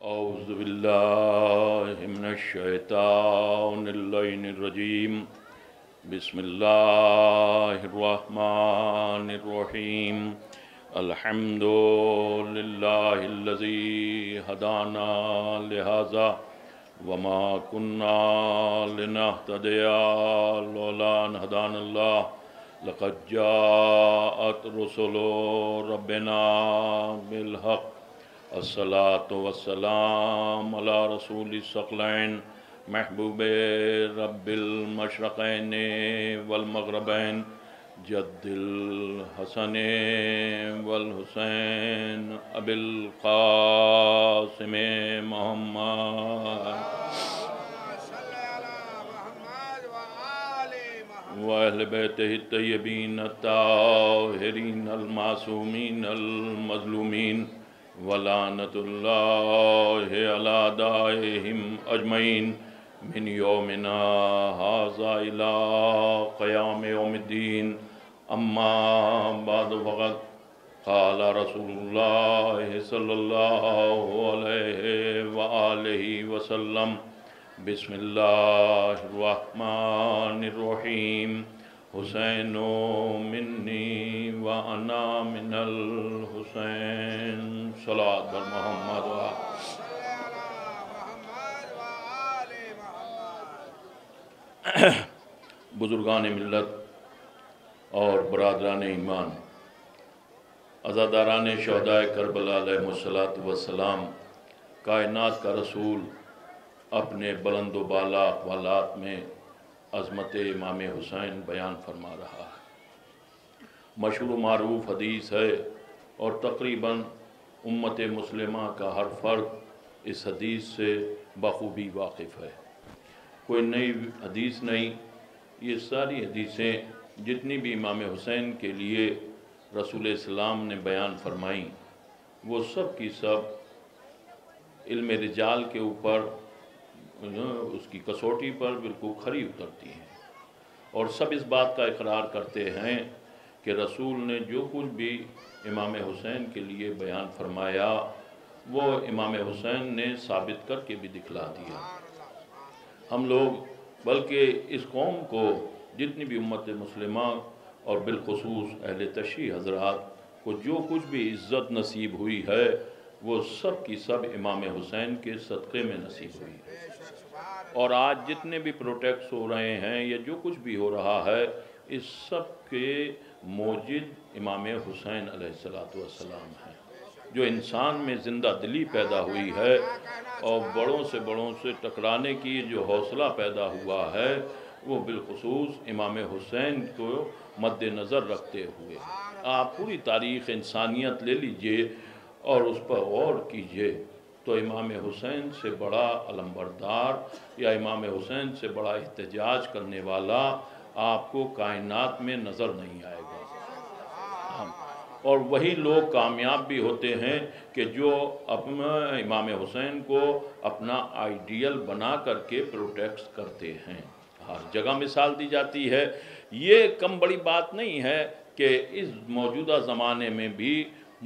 أعوذ بالله من الشيطان الرجيم بسم الله الرحمن الرحيم الحمد لله الذي هدانا لهذا وما كنا لنهتدي لولا أن هدانا الله لقد جاءت رسل ربنا بالحق الصلاة والسلام على رسول الثقلين محبوب رب المشرقين والمغربين جد الحسن والحسين أبي القاسم محمد وأهل بيته الطيبين الطاهرين المعصومين المظلومين ولعنة الله على أعدائهم أجمعين من يومنا هذا إلى قيام يوم الدين أما بعد فقد قال رسول الله صلى الله عليه وآله وسلم بسم الله الرحمن الرحيم حسین منی وانا من الحسین صلوات بر محمد بزرگان ملت اور برادران ایمان، عزاداران شہداء کربلا علیہ السلام، کائنات کا رسول اپنے بلند و بالا اقوالات میں عظمت امام حسین بیان فرما رہا ہے۔ مشہور و معروف حدیث ہے اور تقریباً امت مسلمہ کا ہر فرد اس حدیث سے بخوبی واقف ہے۔ کوئی نئی حدیث نہیں، یہ ساری حدیثیں جتنی بھی امام حسین کے لیے رسول اسلام نے بیان فرمائیں وہ سب کی سب علم رجال کے اوپر اس کی کسوٹی پر بالکل کھری اترتی ہیں، اور سب اس بات کا اقرار کرتے ہیں کہ رسول نے جو کچھ بھی امام حسین کے لیے بیان فرمایا وہ امام حسین نے ثابت کر کے بھی دکھلا دیا۔ ہم لوگ بلکہ اس قوم کو، جتنی بھی امت مسلمہ اور بالخصوص اہل تشیع حضرات کو جو کچھ بھی عزت نصیب ہوئی ہے وہ سب کی سب امام حسین کے صدقے میں نصیب ہوئی ہے۔ اور آج جتنے بھی پروٹیکٹس ہو رہے ہیں یا جو کچھ بھی ہو رہا ہے اس سب کے موجد امام حسین علیہ السلام ہیں۔ جو انسان میں زندہ دلی پیدا ہوئی ہے اور بڑوں سے ٹکرانے کی جو حوصلہ پیدا ہوا ہے وہ بالخصوص امام حسین کو مد نظر رکھتے ہوئے آپ پوری تاریخ انسانیت لے لیجئے اور اس پر غور کیجئے تو امام حسین سے بڑا علمبردار یا امام حسین سے بڑا احتجاج کرنے والا آپ کو کائنات میں نظر نہیں آئے گا۔ اور وہی لوگ کامیاب بھی ہوتے ہیں کہ جو اپنا امام حسین کو اپنا آئیڈیل بنا کر کے پروٹیکٹ کرتے ہیں۔ ہر جگہ مثال دی جاتی ہے۔ یہ کم بڑی بات نہیں ہے کہ اس موجودہ زمانے میں بھی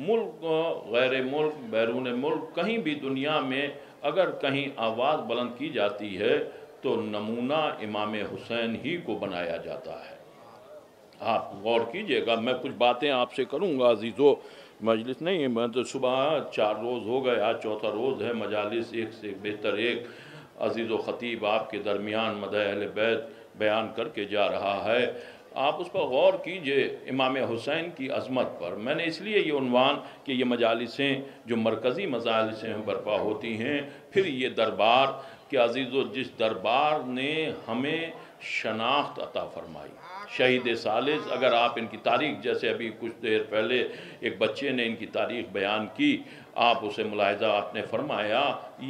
ملک، غیر ملک، بیرون ملک، کہیں بھی دنیا میں اگر کہیں آواز بلند کی جاتی ہے تو نمونہ امام حسین ہی کو بنایا جاتا ہے۔ آپ غور کیجئے گا، میں کچھ باتیں آپ سے کروں گا عزیزو، مجلس نہیں ہے، میں تو صبح 4 روز ہو گئے، آج چوتھا روز ہے، مجالس ایک سے بہتر ایک عزیز و خطیب آپ کے درمیان مدح اہل بیت بیان کر کے جا رہا ہے۔ آپ اس پر غور کیجئے امام حسین کی عظمت پر۔ میں نے اس لیے یہ عنوان کہ یہ مجالسیں جو مرکزی مجالسیں برپا ہوتی ہیں، پھر یہ دربار کہ عزیزو جس دربار نے ہمیں شناخت عطا فرمائی، شہید ثالث، اگر آپ ان کی تاریخ، جیسے ابھی کچھ دیر پہلے ایک بچے نے ان کی تاریخ بیان کی، آپ اسے ملاحظہ آپ نے فرمایا،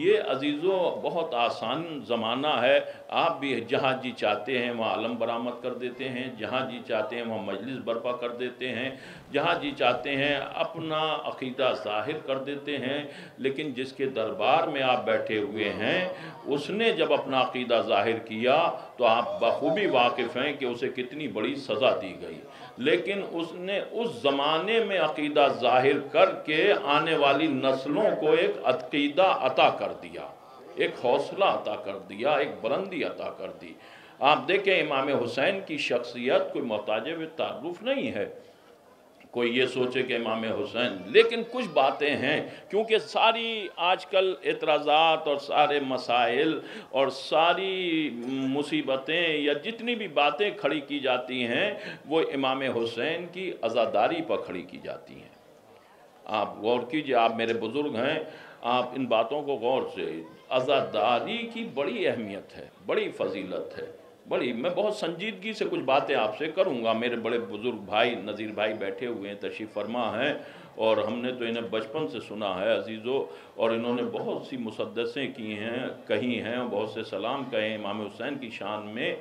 یہ عزیزو بہت آسان زمانہ ہے، آپ بھی جہاں جی چاہتے ہیں وہاں علم برآمد کر دیتے ہیں، جہاں جی چاہتے ہیں وہاں مجلس برپا کر دیتے ہیں، جہاں جی چاہتے ہیں اپنا عقیدہ ظاہر کر دیتے ہیں، لیکن جس کے دربار میں آپ بیٹھے ہوئے ہیں اس نے جب اپنا عقیدہ ظاہر کیا تو آپ بخوبی واقف ہیں کہ اسے کتنی بڑی سزا دی گئی، لیکن اس نے اس زمانے میں عقیدہ ظاہر کر کے آنے والی नस्लों को एक अकीदा अता कर दिया, एक हौसला अता कर दिया, एक बुलंदी अता कर दी। आप देखें इमाम हुसैन की शख्सियत कोई मोहताज तारुफ नहीं है, कोई ये सोचे कि इमाम हुसैन, लेकिन कुछ बातें हैं, क्योंकि सारी आजकल एतराज़ात और सारे मसाइल और सारी मुसीबतें या जितनी भी बातें खड़ी की जाती हैं वो इमाम हुसैन की अज़ादारी पर खड़ी की जाती हैं। आप गौर कीजिए, आप मेरे बुज़ुर्ग हैं, आप इन बातों को गौर से, अज़ादारी की बड़ी अहमियत है, बड़ी फजीलत है, बड़ी। मैं बहुत संजीदगी से कुछ बातें आपसे करूंगा। मेरे बड़े बुजुर्ग भाई नज़ीर भाई बैठे हुए हैं, तशरीफ़ फरमा हैं, और हमने तो इन्हें बचपन से सुना है अजीज़ों, और इन्होंने बहुत सी मुसद्दसें की हैं, कही हैं, और बहुत से सलाम कहे इमाम हुसैन की शान में।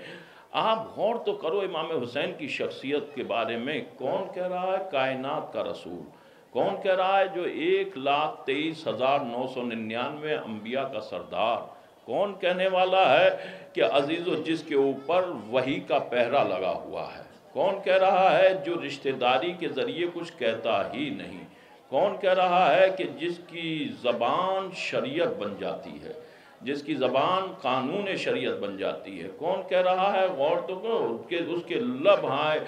आप गौर तो करो इमाम हुसैन की शख्सियत के बारे में। कौन कह रहा है? कायनात का रसूल। कौन कह रहा है? जो 1,23,999 अम्बिया का सरदार। कौन कहने वाला है कि अजीज़ों जिसके ऊपर वही का पहरा लगा हुआ है। कौन कह रहा है? जो रिश्तेदारी के ज़रिए कुछ कहता ही नहीं। कौन कह रहा है कि जिसकी ज़बान शरीयत बन जाती है, जिसकी ज़बान कानून शरीयत बन जाती है। कौन कह रहा है? गौर तो करो, उसके लब हाय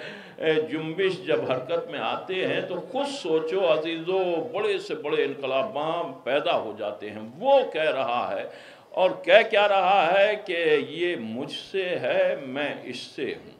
जुम्बिश जब हरकत में आते हैं तो खुद सोचो अजीज़ों, बड़े से बड़े इनकलाबां पैदा हो जाते हैं। वो कह रहा है, और कह क्या रहा है कि ये मुझसे है, मैं इससे हूँ।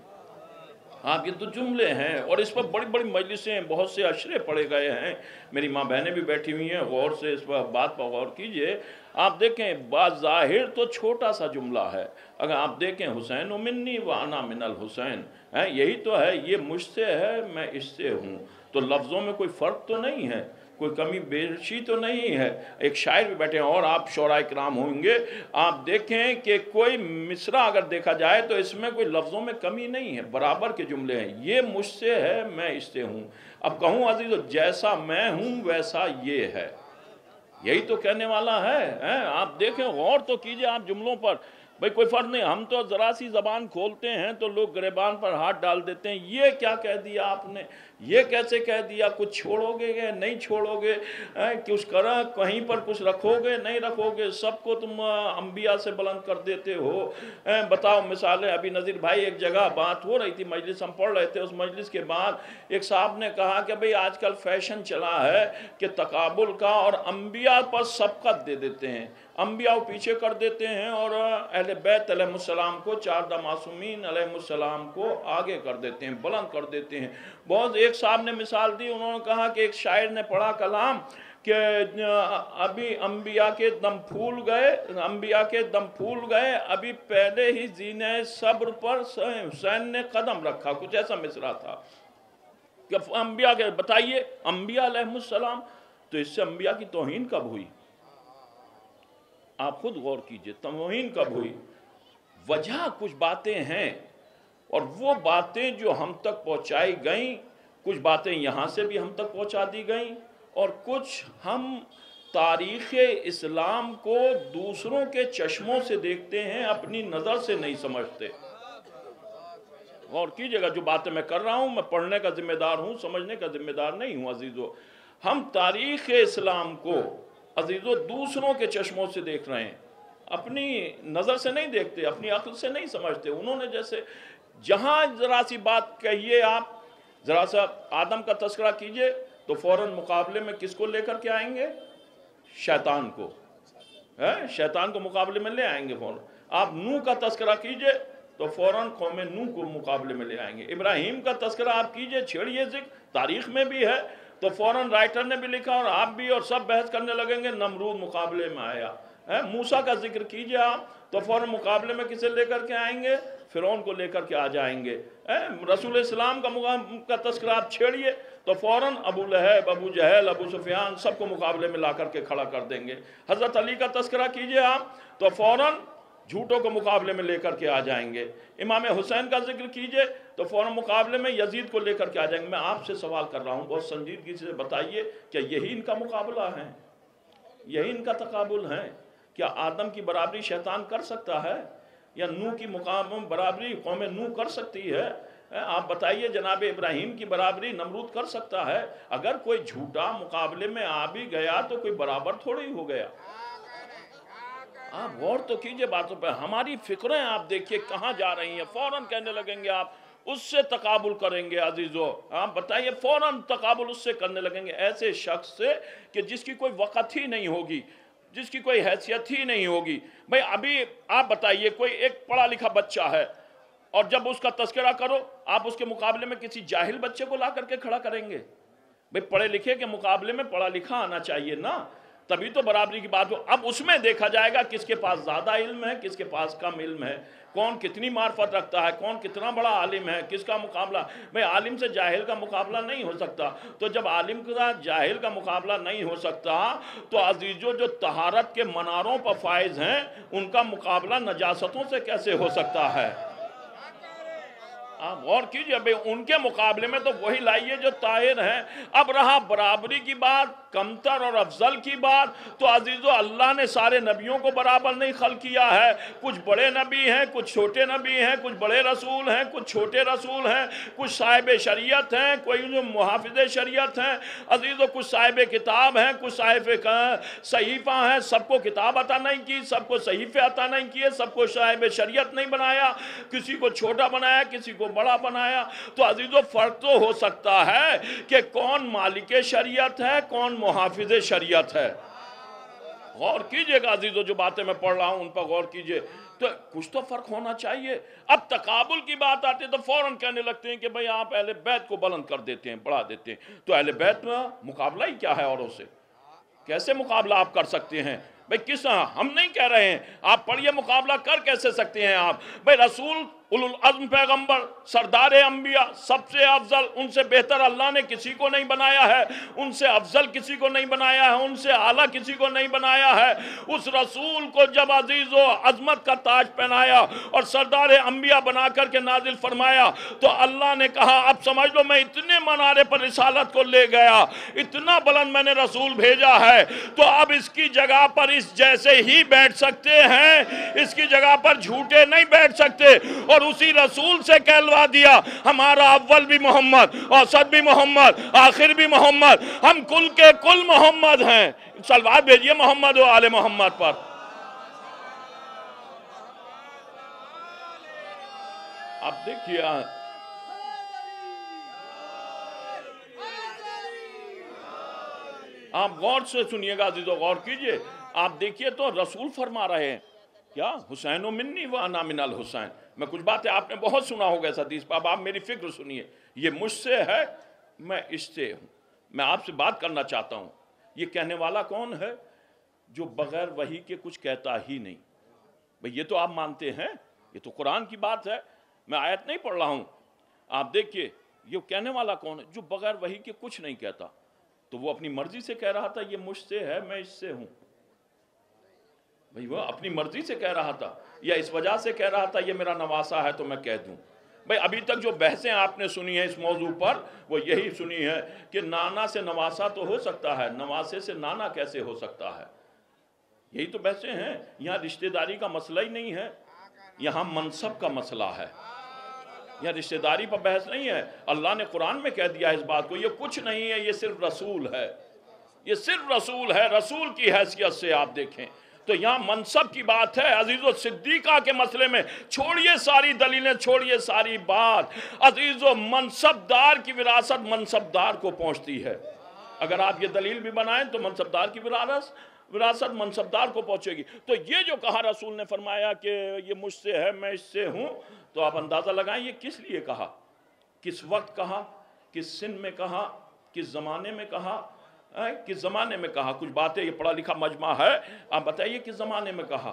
आप ये तो जुमले हैं, और इस पर बड़ी बड़ी मजलिसें, बहुत से अशरे पढ़े गए हैं। मेरी माँ बहनें भी बैठी हुई हैं, गौर से इस पर बात पर गौर कीजिए। आप देखें, बाज़ाहिर तो छोटा सा जुमला है। अगर आप देखें, हुसैन मिन्नी व अना मिनल हुसैन है, यही तो है, ये मुझसे है, मैं इससे हूँ। तो लफ्ज़ों में कोई फ़र्क तो नहीं है, कोई कमी बेशी तो नहीं है। एक शायर भी बैठे हैं, और आप शोराए किराम होंगे, आप देखें कि कोई मिसरा अगर देखा जाए तो इसमें कोई लफ्ज़ों में कमी नहीं है, बराबर के जुमले हैं। ये मुझसे है, मैं इससे हूँ। अब कहूँ अजीज़, जैसा मैं हूँ वैसा ये है, यही तो कहने वाला है। आप देखें, गौर तो कीजिए आप जुमलों पर। भाई कोई फ़र्क नहीं, हम तो ज़रा सी ज़बान खोलते हैं तो लोग गिरबान पर हाथ डाल देते हैं। ये क्या कह दिया आपने, ये कैसे कह दिया, कुछ छोड़ोगे नहीं छोड़ोगे, कुछ करा कहीं पर कुछ रखोगे नहीं रखोगे, सबको तुम अंबिया से बुलंद कर देते हो। बताओ मिसालें। अभी नज़ीर भाई एक जगह बात हो रही थी, मजलिस हम पढ़ रहे थे, उस मजलिस के बाद एक साहब ने कहा कि भाई आजकल फैशन चला है कि तकाबुल का, और अंबिया पर सबकत दे देते हैं, अंबिया को पीछे कर देते हैं, और अहले बैत अलैहिस्सलाम को, 4 मासूमीन अलैहिस्सलाम को आगे कर देते हैं, बुलंद कर देते हैं। बहुत एक साहब ने मिसाल दी, उन्होंने कहा कि एक शायर ने पढ़ा कलाम कि अभी अंबिया के दम फूल गए, अंबिया के दम फूल गए, अभी पहले ही जीने सब्र पर हुसैन ने कदम रखा। कुछ ऐसा मिसरा था कि अंबिया के, बताइए अंबिया अलैहिस्सलाम, तो इससे अंबिया की तौहीन कब हुई? आप खुद गौर कीजिए, तौहीन कब हुई? वजह कुछ बातें हैं, और वो बातें जो हम तक पहुंचाई गईं, कुछ बातें यहाँ से भी हम तक पहुंचा दी गईं, और कुछ हम तारीख़ इस्लाम को दूसरों के चश्मों से देखते हैं, अपनी नज़र से नहीं समझते। गौर कीजिएगा, जो बातें मैं कर रहा हूँ, मैं पढ़ने का जिम्मेदार हूँ, समझने का जिम्मेदार नहीं हूँ अजीज़ों। हम तारीख़ इस्लाम को अजीज़ों दूसरों के चश्मों से देख रहे हैं, अपनी नज़र से नहीं देखते, अपनी अक्ल से नहीं समझते। उन्होंने जैसे जहाँ ज़रा सी बात कहिए, आप ज़रा सा आदम का तस्करा कीजिए तो फ़ौरन मुकाबले में किसको लेकर के आएंगे? शैतान को, है, शैतान को मुकाबले में ले आएंगे फ़ौरन। आप नूह का तस्करा कीजिए तो फ़ौरन कौम नूह को मुकाबले में ले आएंगे। इब्राहीम का तस्करा आप कीजिए, छेड़िए ज़िक्र, तारीख़ में भी है, तो फ़ौरन राइटर ने भी लिखा और आप भी, और सब बहस करने लगेंगे, नमरूद मुकाबले में आया है। मूसा का जिक्र कीजिए आप तो फ़ौरन मुकाबले में किसे लेकर के आएंगे? फ़िरौन को लेकर के आ जाएंगे। रसूल इस्लाम का तस्करा आप छेड़िए तो फ़ौरन अबू लहब, अबू जहल, अबू सुफियान सबको मुकाबले में ला करके खड़ा कर देंगे। हज़रत अली का तस्करा कीजिए आप तो फ़ौरन झूठों को मुकाबले में लेकर के आ जाएंगे। इमाम हुसैन का जिक्र कीजिए तो फ़ौरन मुकाबले में यजीद को लेकर के आ जाएंगे। मैं आपसे सवाल कर रहा हूँ बहुत संजीदगी से, बताइए क्या यही इनका मुकाबला है? यही इनका तकाबुल है? क्या आदम की बराबरी शैतान कर सकता है? या नूह की बराबरी कौम नूह कर सकती है? آپ بتائیے جناب ابراہیم کی برابری نمرود کر سکتا ہے؟ اگر کوئی جھوٹا مقابلے میں آ بھی گیا تو کوئی برابر تھوڑی ہو گیا۔ آپ غور تو کیجئے باتوں پہ، ہماری فکریں آپ دیکھیے کہاں جا رہی ہیں۔ فوراً کہنے لگیں گے آپ اس سے تقابل کریں گے عزیزو، آپ بتائیے فوراً تقابل اس سے کرنے لگیں گے، ایسے شخص سے کہ جس کی کوئی وقت ہی نہیں ہوگی، جس کی کوئی حیثیت ہی نہیں ہوگی۔ بھئی ابھی آپ بتائیے کوئی ایک پڑھا لکھا بچہ ہے اور جب اس کا تذکرہ کرو آپ اس کے مقابلے میں کسی جاہل بچے کو لا کر کے کھڑا کریں گے؟ بھئی پڑھے لکھے کے مقابلے میں پڑھا لکھا آنا چاہیے نا، تبھی تو برابری کی بات ہو۔ اب اس میں دیکھا جائے گا کس کے پاس زیادہ علم ہے، کس کے پاس کم علم ہے، کون کتنی معرفت رکھتا ہے، کون کتنا بڑا عالم ہے، کس کا مقابلہ۔ بھئی عالم سے جاہل کا مقابلہ نہیں ہو سکتا، تو جب عالم کا جاہل کا مقابلہ نہیں ہو سکتا تو عزیزو جو طہارت کے مناروں پر فائز ہیں ان کا مقابلہ نجاستوں سے کیسے ہو سکتا ہے؟ آپ غور کیجئے، بھئی ان کے مقابلے میں تو وہی لائیے جو طاہر ہیں۔ اب رہا برابری کی بات، کمتر اور افضل کی بات، تو عزیزو اللہ نے سارے نبیوں کو برابر نہیں خلق کیا ہے۔ کچھ بڑے نبی ہیں، کچھ چھوٹے نبی ہیں، کچھ بڑے رسول ہیں، کچھ چھوٹے رسول ہیں، کچھ صاحب شریعت ہیں، کوئی جو محافظ شریعت ہیں، عزیزو کچھ صاحب کتاب ہیں، کچھ صاحب صحیفہ ہیں۔ سب کو کتاب عطا نہیں کی، سب کو صحیفے عطا نہیں کیے، سب کو صاحب شریعت نہیں بنایا، کسی کو چھوٹا بنایا، کسی کو بڑا بنایا۔ تو عزیزو فرق تو ہو سکتا ہے کہ کون مالک شریعت ہے، کون محافظ شریعت ہے۔ غور کیجئے گا عزیزو، جو باتیں میں پڑھ رہا ہوں ان پر غور کیجئے، تو کچھ تو فرق ہونا چاہیے۔ اب تقابل کی بات آتی ہے تو فوراً کہنے لگتے ہیں کہ بھئی آپ اہل بیت کو بلند کر دیتے ہیں، بڑھا دیتے ہیں، تو اہل بیت میں مقابلہ ہی کیا ہے اوروں سے؟ کیسے مقابلہ آپ کر سکتے ہیں؟ بھئی کس ہم نہیں کہہ رہے ہیں، آپ پڑھیے مقابلہ کر کیسے سکتے ہیں آپ؟ بھئی رسول اولوالعزم پیغمبر سردار انبیاء سب سے افضل، ان سے بہتر اللہ نے کسی کو نہیں بنایا ہے، ان سے افضل کسی کو نہیں بنایا ہے، ان سے اعلیٰ کسی کو نہیں بنایا ہے۔ اس رسول کو جب عزیز و عظمت کا تاج پہنایا اور سردار انبیاء بنا کر کے نازل فرمایا تو اللہ نے کہا اب سمجھ لو میں اتنے منارے پر رسالت کو لے گیا، اتنا بلند میں نے رسول بھیجا ہے، تو اب اس کی جگہ پر اس جیسے ہی بیٹھ سکتے ہیں، اس کی جگہ پر جھوٹے نہیں بیٹھ سکتے۔ اور اسی رسول سے کہلوا دیا ہمارا اول بھی محمد، اوسط بھی محمد، آخر بھی محمد، ہم کل کے کل محمد ہیں۔ صلوات بھیجئے محمد و آل محمد پر۔ اب دیکھئے آپ غور سے سنیے گا عزیزو، غور کیجئے، آپ دیکھئے تو رسول فرما رہے ہیں کیا حسین منی وانا من الحسین۔ میں کچھ باتیں آپ نے بہت سنا ہوگا اس حدیث پر، اب آپ میری فکر سنیے، یہ مجھ سے ہے، میں اس سے ہوں۔ میں آپ سے بات کرنا چاہتا ہوں، یہ کہنے والا کون ہے؟ جو بغیر وحی کے کچھ کہتا ہی نہیں۔ بھئی یہ تو آپ مانتے ہیں، یہ تو قرآن کی بات ہے، میں آیت نہیں پڑھ رہا ہوں۔ آپ دیکھئے یہ کہنے والا کون ہے؟ جو بغیر وحی کے کچھ نہیں کہتا۔ تو وہ اپنی مرضی سے کہہ رہا تھا یہ مجھ سے ہے، میں اس سے ہوں۔ بھئی وہ اپنی مرضی سے کہہ رہا تھا یا اس وجہ سے کہہ رہا تھا یہ میرا نواسا ہے تو میں کہہ دوں؟ بھئی ابھی تک جو بحثیں آپ نے سنی ہیں اس موضوع پر وہ یہی سنی ہے کہ نانا سے نواسا تو ہو سکتا ہے، نواسے سے نانا کیسے ہو سکتا ہے؟ یہی تو بحثیں ہیں۔ یہاں رشتہ داری کا مسئلہ ہی نہیں ہے، یہاں منصب کا مسئلہ ہے، یہاں رشتہ داری پر بحث نہیں ہے۔ اللہ نے قرآن میں کہہ دیا اس بات کو، یہ کچھ نہیں ہے، یہ صرف رسول ہے، یہ صرف رسول ہے۔ رسول کی حیثیت سے آپ دیکھیں تو یہاں منصب کی بات ہے۔ عزیزو صدیقہ کے مسئلے میں چھوڑیے ساری دلیلیں، چھوڑیے ساری بات، عزیزو منصبدار کی وراثت منصبدار کو پہنچتی ہے۔ اگر آپ یہ دلیل بھی بنائیں تو منصبدار کی وراثت منصبدار کو پہنچے گی۔ تو یہ جو کہا رسول نے فرمایا کہ یہ مجھ سے ہے، میں اس سے ہوں، تو آپ اندازہ لگائیں یہ کس لیے کہا، کس وقت کہا، کس سن میں کہا، کس زمانے میں کہا، کس زمانے میں کہا؟ کچھ باتیں یہ پڑھا لکھا مجمع ہے، آپ بتائیے کس زمانے میں کہا؟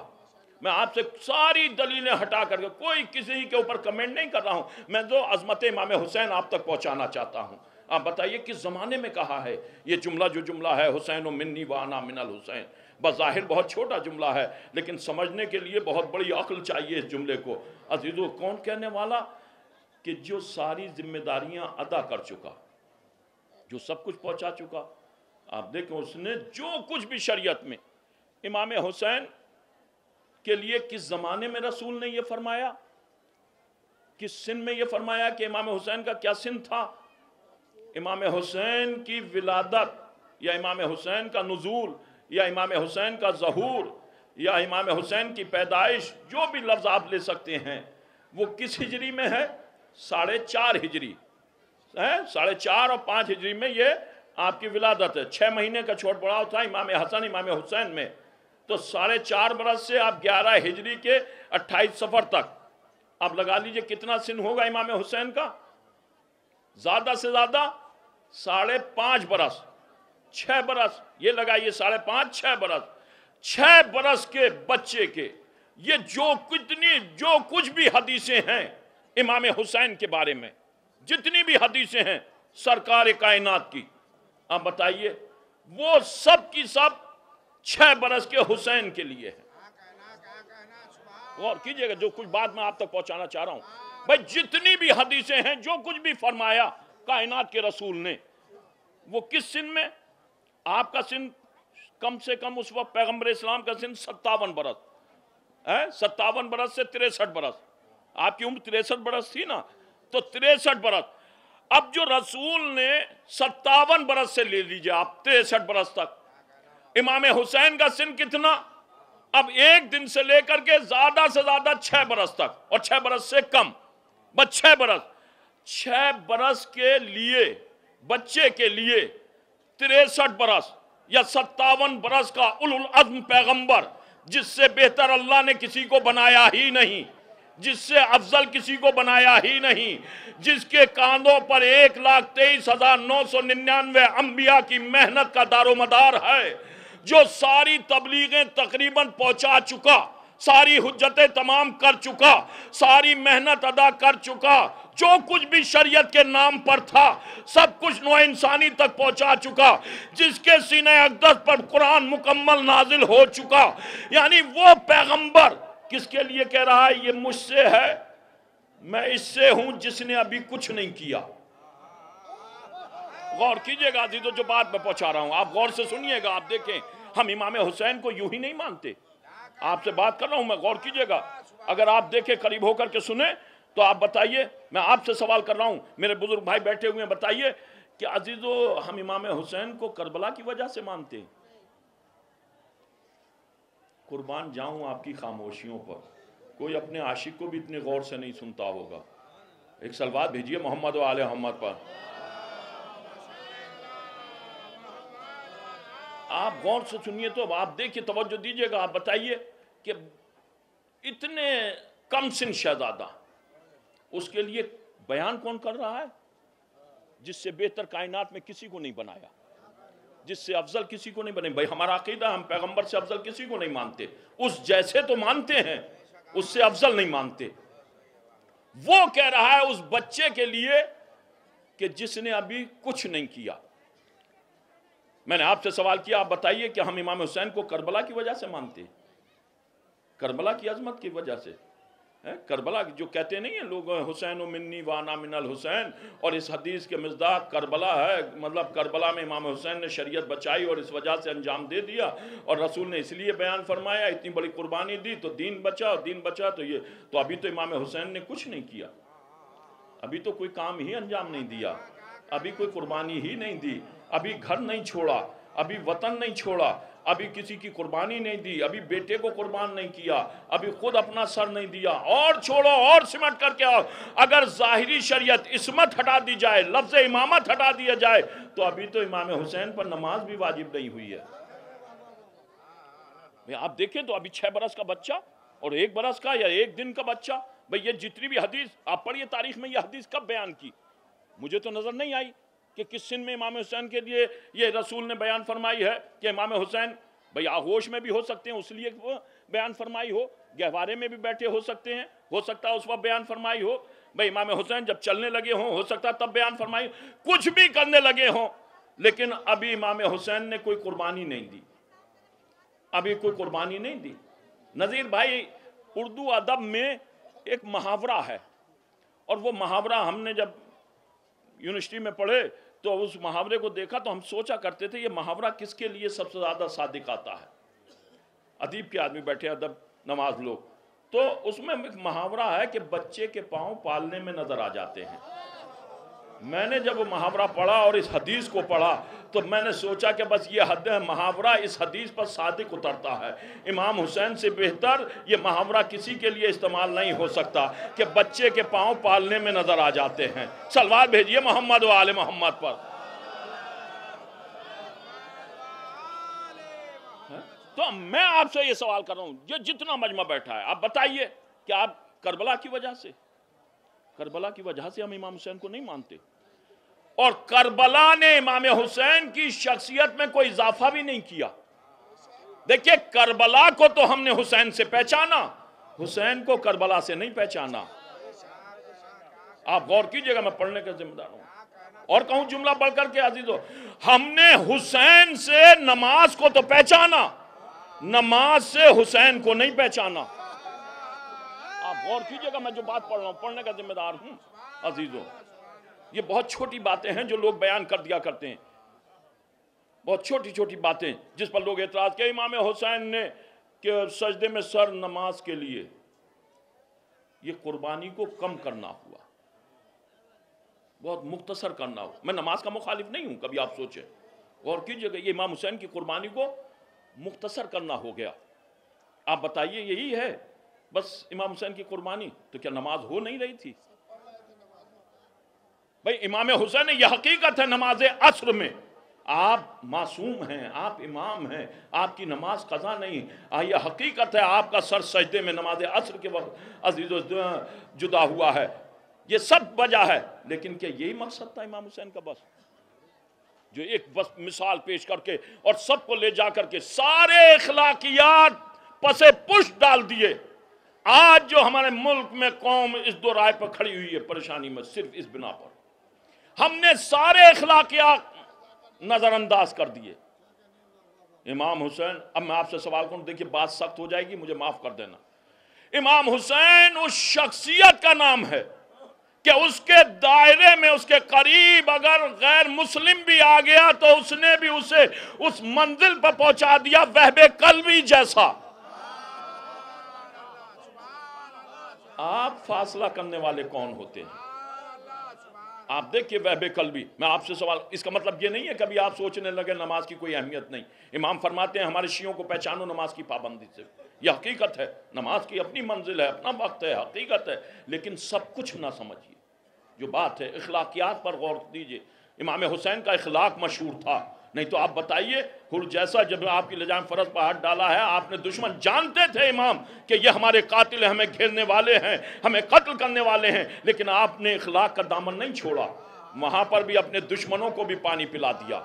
میں آپ سے ساری دلیلیں ہٹا کر کے کوئی کسی کے اوپر کمنٹ نہیں کر رہا ہوں، میں جو عظمت امام حسین آپ تک پہنچانا چاہتا ہوں۔ آپ بتائیے کس زمانے میں کہا ہے یہ جملہ؟ جو جملہ ہے حسین منی وانا من الحسین، بظاہر بہت چھوٹا جملہ ہے لیکن سمجھنے کے لیے بہت بڑی عقل چاہیے اس جملے کو۔ عزیزو کون کہنے والا؟ کہ جو ساری ذمہ داریاں ادا کر چکا، جو سب کچھ پہنچا چکا۔ آپ دیکھیں اس نے جو کچھ بھی شریعت میں امام حسین کے لیے کس زمانے میں رسول نے یہ فرمایا؟ किस सिन में ये फरमाया कि इमाम हुसैन का क्या सिन था? इमाम हुसैन की विलादत या इमाम हुसैन का नुज़ूल या इमाम हुसैन का ज़हूर या इमाम हुसैन की पैदाइश, जो भी लफ्ज़ आप ले सकते हैं, वो किस हिजरी में है? 4.5 हिजरी है। 4.5 और 5 हिजरी में ये आपकी विलादत है। 6 महीने का छोट बढ़ाव था इमाम हसन इमाम हुसैन में। तो 4.5 बरस से आप 11 हिजरी के 28 सफ़र तक आप लगा लीजिए कितना सिन होगा इमाम हुसैन का? ज़्यादा से ज़्यादा 5.5 बरस, 6 बरस, ये लगाइए 5.5 6 बरस। 6 बरस के बच्चे के ये जो कुछ भी हदीसें हैं इमाम हुसैन के बारे में, जितनी भी हदीसें हैं सरकार कायनात की, आप बताइए वो सब की सब 6 बरस के हुसैन के लिए है। गौर कीजिएगा जो कुछ बात मैं आप तक पहुंचाना चाह रहा हूं भाई, जितनी भी हदीसें हैं, जो कुछ भी फरमाया कायनात के रसूल ने, वो किस सिन में? आपका सिन कम से कम उस वक्त पैगंबर इस्लाम का सिन 57 बरस है। 57 बरस से 63 बरस, आपकी उम्र 63 बरस थी ना, तो 63 बरस। अब जो रसूल ने 57 बरस से ले लीजिए आप 63 बरस तक, इमाम हुसैन का सिन कितना? अब एक दिन से लेकर के ज्यादा से ज्यादा 6 बरस तक, और 6 बरस से कम, बस 6 बरस। 6 बरस के लिए बच्चे के लिए 63 बरस या 57 बरस का उलुल अज़्म पैगंबर, जिससे बेहतर अल्लाह ने किसी को बनाया ही नहीं, जिससे अफजल किसी को बनाया ही नहीं, जिसके कांधों पर 1,23,999 अंबिया की मेहनत का दारोमदार है, जो सारी तबलीगें तकरीबन पहुंचा चुका, सारी हुज्जतें तमाम कर चुका, सारी मेहनत अदा कर चुका, जो कुछ भी शरीयत के नाम पर था सब कुछ नौ इंसानी तक पहुंचा चुका, जिसके सीने अक़दस पर कुरान मुकम्मल नाजिल हो चुका। यानी वो पैगंबर किसके लिए कह रहा है? ये मुझसे है, मैं इससे हूं जिसने अभी कुछ नहीं किया। गौर कीजिएगा अज़ीज़ों, जो बात मैं पहुंचा रहा हूं आप गौर से सुनिएगा। आप देखें, हम इमाम हुसैन को यूं ही नहीं मानते, आपसे बात कर रहा हूं मैं, गौर कीजिएगा। अगर आप देखें, करीब होकर के सुने, तो आप बताइए, मैं आपसे सवाल कर रहा हूं, मेरे बुजुर्ग भाई बैठे हुए हैं, बताइए कि अजीजों हम इमाम हुसैन को करबला की वजह से मानते हैं? कुर्बान जाऊं आपकी खामोशियों पर, कोई अपने आशिक को भी इतने गौर से नहीं सुनता होगा। एक सलवात भेजिए मोहम्मद व आले मोहम्मद पर। आप गौर से सुनिए, तो आप देखिए, तवज्जो दीजिएगा। आप बताइए कि इतने कम सिन शहजादा, उसके लिए बयान कौन कर रहा है? जिससे बेहतर कायनात में किसी को नहीं बनाया, जिससे अफजल किसी को नहीं बने। भाई हमारा अकीदा, हम पैगंबर से अफजल किसी को नहीं मानते, उस जैसे तो मानते हैं, उससे अफजल नहीं मानते। वो कह रहा है उस बच्चे के लिए कि जिसने अभी कुछ नहीं किया। मैंने आपसे सवाल किया, आप बताइए कि हम इमाम हुसैन को करबला की वजह से मानते हैं, करबला की अजमत की वजह से है? करबला जो कहते नहीं है लोग, हुसैन मिन्नी वाना मिनल हुसैन, और इस हदीस के मिज़दाक करबला है, मतलब करबला में इमाम हुसैन ने शरीयत बचाई और इस वजह से अंजाम दे दिया, और रसूल ने इसलिए बयान फरमाया, इतनी बड़ी कुर्बानी दी तो दीन बचा, और दीन बचा तो ये। तो अभी तो इमाम हुसैन ने कुछ नहीं किया, अभी तो कोई काम ही अंजाम नहीं दिया, अभी कोई कुर्बानी ही नहीं दी, अभी घर नहीं छोड़ा, अभी वतन नहीं छोड़ा, अभी किसी की कुर्बानी नहीं दी, अभी बेटे को कुर्बान नहीं किया, अभी खुद अपना सर नहीं दिया, और छोड़ो और सिमट करके आओ। अगर जाहिरी शरीयत इस्मत हटा दी जाए, लफ्ज़ इमामत हटा दिया जाए, तो अभी तो इमाम हुसैन पर नमाज भी वाजिब नहीं हुई है। आप देखें तो अभी 6 बरस का बच्चा और 1 बरस का या 1 दिन का बच्चा, भाई ये जितनी भी हदीस आप पढ़िए तारीख में, ये हदीस कब बयान की? मुझे तो नजर नहीं आई कि किस सिन में इमाम हुसैन के लिए ये रसूल ने बयान फरमाई है कि इमाम हुसैन भाई आगोश में भी हो सकते हैं, उसलिए वो बयान फरमाई हो, गहवारे में भी बैठे हो सकते हैं, हो सकता है उस वक्त बयान फरमाई हो। भाई इमाम हुसैन जब चलने लगे हों, हो सकता है तब बयान फरमाई, कुछ भी करने लगे हों, लेकिन अभी इमाम हुसैन ने कोई कुर्बानी नहीं दी, अभी कोई कुर्बानी नहीं दी। नज़ीर भाई, उर्दू अदब में एक मुहावरा है, और वो मुहावरा हमने जब यूनिवर्सिटी में पढ़े तो उस मुहावरे को देखा तो हम सोचा करते थे ये मुहावरा किसके लिए सबसे ज़्यादा सादिक आता है। अदीब के आदमी बैठे, अदब नवाज लोग, تو اس میں ایک محاورہ ہے کہ بچے کے پاؤں پالنے میں نظر آ جاتے ہیں. میں نے جب وہ محاورہ پڑھا اور اس حدیث کو پڑھا تو میں نے سوچا کہ بس یہ محاورہ اس حدیث پر صادق اترتا ہے. امام حسین سے بہتر یہ محاورہ کسی کے لیے استعمال نہیں ہو سکتا کہ بچے کے پاؤں پالنے میں نظر آ جاتے ہیں. صلوات بھیجئے محمد و آل محمد پر. تو میں آپ سے یہ سوال کر رہا ہوں، یہ جتنا مجمع بیٹھا ہے، آپ بتائیے کہ آپ کربلا کی وجہ سے ہم امام حسین کو نہیں مانتے؟ اور کربلا نے امام حسین کی شخصیت میں کوئی اضافہ بھی نہیں کیا. دیکھیں کربلا کو تو ہم نے حسین سے پہچانا، حسین کو کربلا سے نہیں پہچانا. آپ غور کیجئے گا، میں پڑھنے کا ذمہ دار ہوں. اور کہوں جملہ پڑھ کر کے عزیزو، ہم نے حسین سے نماز کو تو پہچانا، نماز سے حسین کو نہیں پہچانا. آپ غور کیجئے گا، میں جو بات پڑھ رہا ہوں پڑھنے کا ذمہ دار ہوں. عزیزو یہ بہت چھوٹی باتیں ہیں جو لوگ بیان کر دیا کرتے ہیں، بہت چھوٹی چھوٹی باتیں جس پر لوگ اعتراض کیا. امام حسین نے کہ سجدے میں سر نماز کے لیے، یہ قربانی کو کم کرنا ہوا، بہت مختصر کرنا ہوا. میں نماز کا مخالف نہیں ہوں، کبھی آپ سوچیں غور کیجئے گا، یہ امام حسین کی قربانی کو مختصر کرنا ہو گیا. آپ بتائیے یہی ہے بس امام حسین کی قربانی؟ تو کیا نماز ہو نہیں رہی تھی؟ بھئی امام حسین، یہ حقیقت ہے نماز عصر میں آپ معصوم ہیں، آپ امام ہیں، آپ کی نماز قضا نہیں. یہ حقیقت ہے آپ کا سر سجدے میں نماز عصر کے وقت عزیزو جدا ہوا ہے. یہ سب وجہ ہے، لیکن کیا یہی مقصد تھا امام حسین کا؟ بس جو ایک بس مثال پیش کر کے اور سب کو لے جا کر کے سارے اخلاقیات پسے پش ڈال دیے. آج جو ہمارے ملک میں قوم اس دو رائے پر کھڑی ہوئی ہے پریشانی میں، صرف اس بنا پر ہم نے سارے اخلاقیات نظر انداز کر دیے. امام حسین، اب میں آپ سے سوال کروں، دیکھیے بات سخت ہو جائے گی، مجھے معاف کر دینا. امام حسین اس شخصیت کا نام ہے کہ اس کے دائرے میں، اس کے قریب اگر غیر مسلم بھی آ گیا تو اس نے بھی اسے اس منزل پر پہنچا دیا وہب قلبی جیسا. آپ فاصلہ کرنے والے کون ہوتے ہیں؟ آپ دیکھیے وہب قلبی. میں آپ سے سوال، اس کا مطلب یہ نہیں ہے کبھی آپ سوچنے لگے نماز کی کوئی اہمیت نہیں. امام فرماتے ہیں ہمارے شیعوں کو پہچانو نماز کی پابندی سے. یہ حقیقت ہے، نماز کی اپنی منزل ہے، اپنا وقت ہے، حقیقت ہے، لیکن سب کچھ نہ سمجھیے. جو بات ہے اخلاقیات پر غور دیجئے. امام حسین کا اخلاق مشہور تھا، نہیں تو آپ بتائیے ہر جیسا جب آپ کی لجام فرض پر ہاتھ ڈالا ہے، آپ نے دشمن جانتے تھے امام کہ یہ ہمارے قاتل ہیں، ہمیں گھیرنے والے ہیں، ہمیں قتل کرنے والے ہیں، لیکن آپ نے اخلاق کا دامن نہیں چھوڑا. وہاں پر بھی اپنے دشمنوں کو بھی پانی پلا دیا.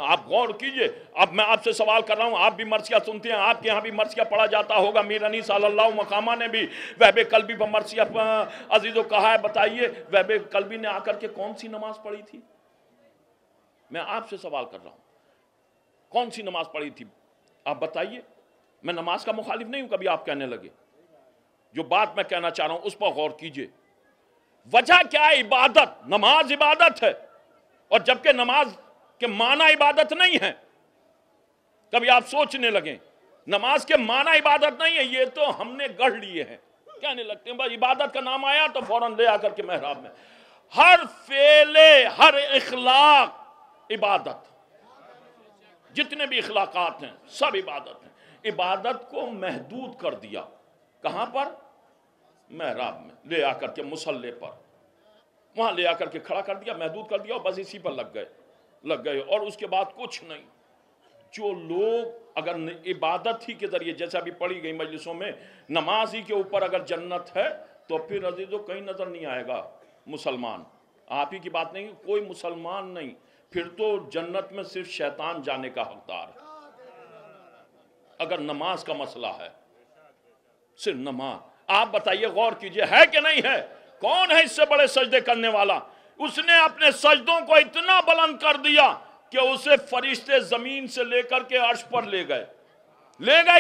آپ غور کیجئے. اب میں آپ سے سوال کر رہا ہوں، آپ بھی مرثیہ سنتے ہیں، آپ کے ہاں بھی مرثیہ پڑھا جاتا ہوگا. میر انی صلی اللہ مقامہ نے بھی وہب قلبی پر مرثیہ عزیزو کہا ہے. بتائیے وہب قلبی نے آ کر کے کون سی نماز پڑھی تھی؟ میں آپ سے سوال کر رہا ہوں، کون سی نماز پڑھی تھی؟ آپ بتائیے. میں نماز کا مخالف نہیں ہوں، کبھی آپ کہنے لگے. جو بات میں کہنا چاہ رہا ہوں اس پر غور کیجئے. وجہ کیا ہے؟ عبادت. نماز عبادت ہے، اور جبکہ نماز کے معنی عبادت نہیں ہے. کبھی آپ سوچنے لگیں نماز کے معنی عبادت نہیں ہے، یہ تو ہم نے گڑھ لیے ہیں. کہنے لگتے ہیں بس عبادت کا نام آیا تو فوراً لے آ کر کے محراب میں. ہر فعل، ہر اخلاق عبادت. جتنے بھی اخلاقات ہیں سب عبادت ہیں. عبادت کو محدود کر دیا. کہاں پر؟ محراب میں لے آ کر کے، مصلی پر وہاں لے آ کر کے کھڑا کر دیا، محدود کر دیا، اور بس اسی پر لگ گئے اور اس کے بعد کچھ نہیں. جو لوگ اگر عبادت ہی کے ذریعے، جیسا بھی پڑھی گئی مجلسوں میں، نماز ہی کے اوپر اگر جنت ہے تو پھر عزیزو کہیں نظر نہیں آئے گا مسلمان. آپ ہی کی بات نہیں، کوئی مسلمان نہیں. پھر تو جنت میں صرف شیطان جانے کا حقدار ہے اگر نماز کا مسئلہ ہے. صرف نماز. آپ بتائیے غور کیجئے، ہے کہ نہیں ہے؟ کون ہے اس سے بڑے سجدے کرنے والا؟ اس نے اپنے سجدوں کو اتنا بلند کر دیا کہ اسے فرشتے زمین سے لے کر کے عرش پر لے گئے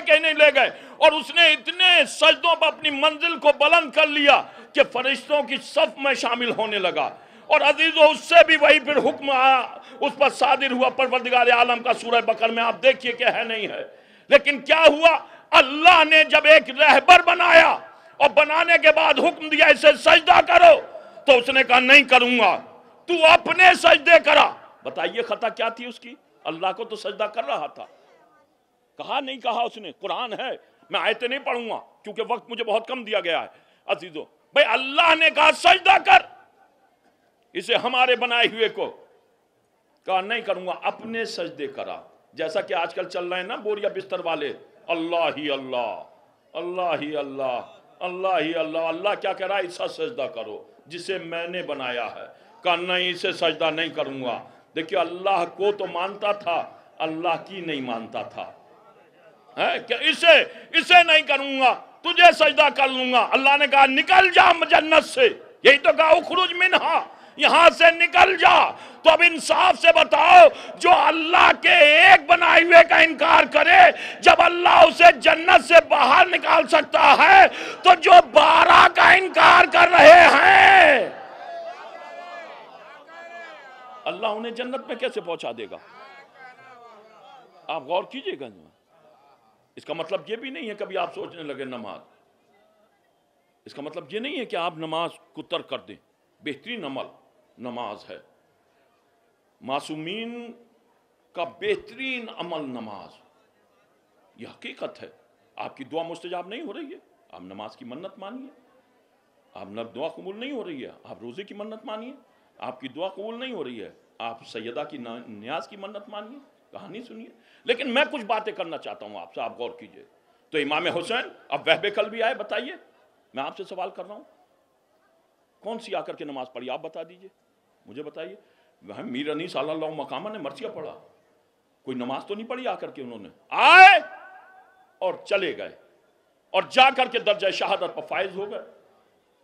کہ نہیں لے گئے. اور اس نے اتنے سجدوں پر اپنی منزل کو بلند کر لیا کہ فرشتوں کی صف میں شامل ہونے لگا. اور عزیزو اس سے بھی وہی پھر حکم آیا، اس پر صادر ہوا پروردگار عالم کا. سورہ بقرہ میں آپ دیکھیے کہ ہے نہیں ہے. لیکن کیا ہوا؟ अल्लाह ने जब एक रहबर बनाया और बनाने के बाद हुक्म दिया इसे सजदा करो, तो उसने कहा नहीं करूंगा, तू अपने सजदे करा। बताइए खता क्या थी उसकी? अल्लाह को तो सजदा कर रहा था। कहा नहीं कहा उसने, कुरान है, मैं आयतें नहीं पढ़ूंगा क्योंकि वक्त मुझे बहुत कम दिया गया है। अजीजों भाई, अल्लाह ने कहा सजदा कर, इसे हमारे बनाए हुए को कहा नहीं करूंगा, अपने सजदे करा। जैसा कि आजकल चल रहे हैं ना बोरिया बिस्तर वाले, अल्लाह ही अल्लाह, अल्लाह ही अल्लाह, अल्लाह ही अल्लाह। अल्लाह क्या कह रहा है? इसका सजदा करो जिसे मैंने बनाया है। कहा नहीं, इसे सजदा नहीं करूंगा। देखिए, अल्लाह को तो मानता था, अल्लाह की नहीं मानता था, है क्या? इसे नहीं करूंगा, तुझे सजदा कर लूंगा। अल्लाह ने कहा निकल जा जन्नत से, यही तो कहा उखरुज मिनहा, यहां से निकल जा। तो अब इंसाफ से बताओ, जो अल्लाह के एक बनाए हुए का इनकार करे, जब अल्लाह उसे जन्नत से बाहर निकाल सकता है, तो जो 12 का इनकार कर रहे हैं, अल्लाह उन्हें जन्नत में कैसे पहुंचा देगा? आप गौर कीजिएगा। इसका मतलब ये भी नहीं है कभी आप सोचने लगे नमाज, इसका मतलब ये नहीं है कि आप नमाज को तर्क कर दें। बेहतरीन अमल नमाज है, मासूमीन का बेहतरीन अमल नमाज, यह हकीकत है। आपकी दुआ मुस्तजाब नहीं हो रही है, आप नमाज की मन्नत मानिए। आप न दुआ कबूल नहीं हो रही है, आप रोजे की मन्नत मानिए। आपकी दुआ कबूल नहीं हो रही है, आप सैयदा की न्याज की मन्नत मानिए, कहानी सुनिए। लेकिन मैं कुछ बातें करना चाहता हूं आपसे, आप गौर कीजिए। तो इमाम हुसैन अब वहबे कल भी आए, बताइए, मैं आपसे सवाल कर रहा हूं, कौन सी आकर के नमाज पढ़ी? आप बता दीजिए, मुझे बताइए। वह मीर अनीस सल्लल्लाहु मकामा ने मर्सिया पढ़ा, कोई नमाज तो नहीं पढ़ी आकर के। उन्होंने आए और चले गए और जाकर के दर्जा शहादत पर फायज हो गए।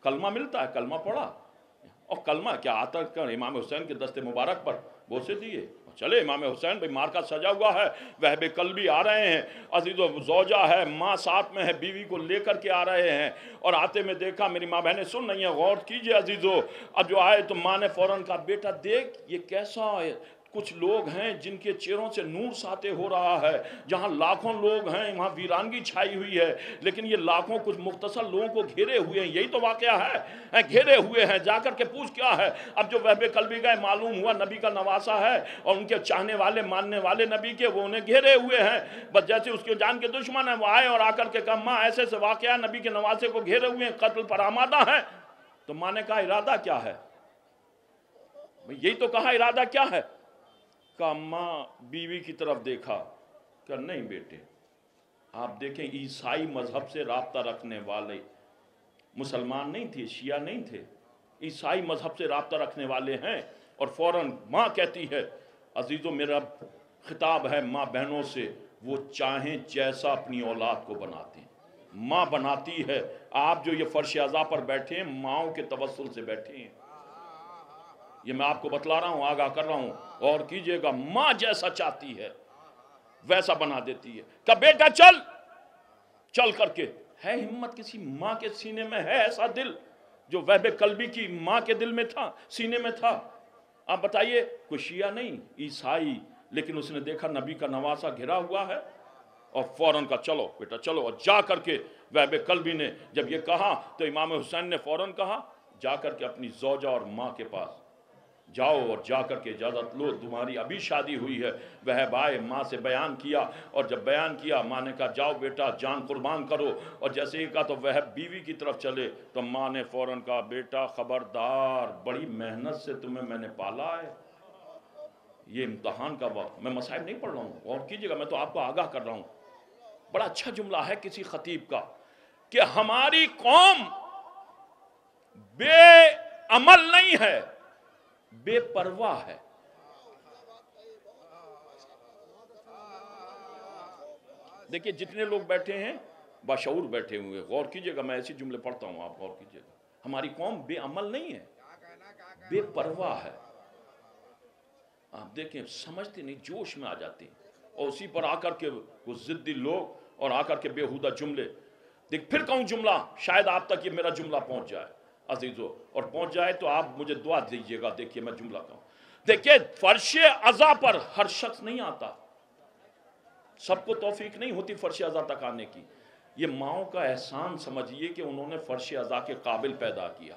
कलमा मिलता है, कलमा पढ़ा, और कलमा क्या आता कर इमाम हुसैन के दस्ते मुबारक पर बोसे दिए, चले। इमाम हुसैन भाई मार का सजा हुआ है, वहबे कल भी आ रहे हैं, अजीज़ो ज़ौजा है, माँ साथ में है, बीवी को लेकर के आ रहे हैं। और आते में देखा, मेरी माँ बहनें सुन रही हैं, गौर कीजिए अजीज़ो। अब जो आए तो माँ ने फौरन कहा बेटा देख ये कैसा है, कुछ लोग हैं जिनके चेहरों से नूर साते हो रहा है, जहां लाखों लोग हैं वहां वीरानगी छाई हुई है, लेकिन ये लाखों कुछ मुख्तसर लोगों को घेरे हुए हैं। यही तो वाकया है, घेरे हुए हैं। जाकर के पूछ क्या है। अब जो वहबे कल भी गए, मालूम हुआ नबी का नवासा है और उनके चाहने वाले मानने वाले नबी के, वो उन्हें घेरे हुए हैं। बस जैसे उसके जान के दुश्मन है वो आए और आकर के कहा माँ ऐसे ऐसे वाकया नबी के नवासे को घेरे हुए हैं, कत्ल पर आमादा है। तो माँ ने कहा इरादा क्या है? यही तो कहा इरादा क्या है? का माँ बीवी की तरफ देखा, कर नहीं बेटे, आप देखें ईसाई मजहब से राब्ता रखने वाले, मुसलमान नहीं थे, शिया नहीं थे, ईसाई मजहब से राब्ता रखने वाले हैं। और फौरन माँ कहती है, अजीजों मेरा खिताब है माँ बहनों से, वो चाहें जैसा अपनी औलाद को बनाते हैं, माँ बनाती है। आप जो ये फर्श अज़ा पर बैठे हैं, माँओं के तवस्सुल से बैठे हैं। ये मैं आपको बतला रहा हूं, आगाह कर रहा हूं, और कीजिएगा। मां जैसा चाहती है वैसा बना देती है। कब बेटा चल, चल करके है हिम्मत किसी मां के सीने में है ऐसा दिल जो वहबे कल्बी की मां के दिल में था, सीने में था। आप बताइए, कोई शिया नहीं, ईसाई, लेकिन उसने देखा नबी का नवासा घिरा हुआ है और फौरन का चलो बेटा चलो। और जा करके वहबे कल्बी ने जब ये कहा तो इमाम हुसैन ने फौरन कहा जा करके अपनी ज़ौजा और मां के पास जाओ और जाकर के इजाज़त लो, तुम्हारी अभी शादी हुई है। वह भाई माँ से बयान किया, और जब बयान किया माँ ने कहा जाओ बेटा जान कुर्बान करो। और जैसे ही कहा तो वह बीवी की तरफ चले तो माँ ने फौरन कहा बेटा खबरदार, बड़ी मेहनत से तुम्हें मैंने पाला है, ये इम्तहान का वक्त। मैं मसाइब नहीं पढ़ रहा हूँ, और कीजिएगा, मैं तो आपको आगाह कर रहा हूँ। बड़ा अच्छा जुमला है किसी खतीब का कि हमारी कौम बेअमल नहीं है, बेपरवाह है। देखिए जितने लोग बैठे हैं बाशऊर बैठे हुए, गौर कीजिएगा, मैं ऐसे जुमले पढ़ता हूं, आप गौर कीजिएगा। हमारी कौम बेअमल नहीं है, बेपरवाह है। आप देखें समझते नहीं, जोश में आ जाते हैं, और उसी पर आकर के वो जिद्दी लोग और आकर के बेहुदा जुमले। देख फिर कहूं जुमला, शायद आप तक ये मेरा जुमला पहुंच जाए अजीजों, और पहुंच जाए तो आप मुझे दुआ दीजिएगा। देखिए मैं जुमला कहूं, देखिए फर्शे अज़ा पर हर शख्स नहीं आता, सबको तौफीक नहीं होती फर्शे अज़ा तक आने की। یہ ماؤں کا احسان سمجھیے کہ انہوں نے فرش عزا کے قابل پیدا کیا۔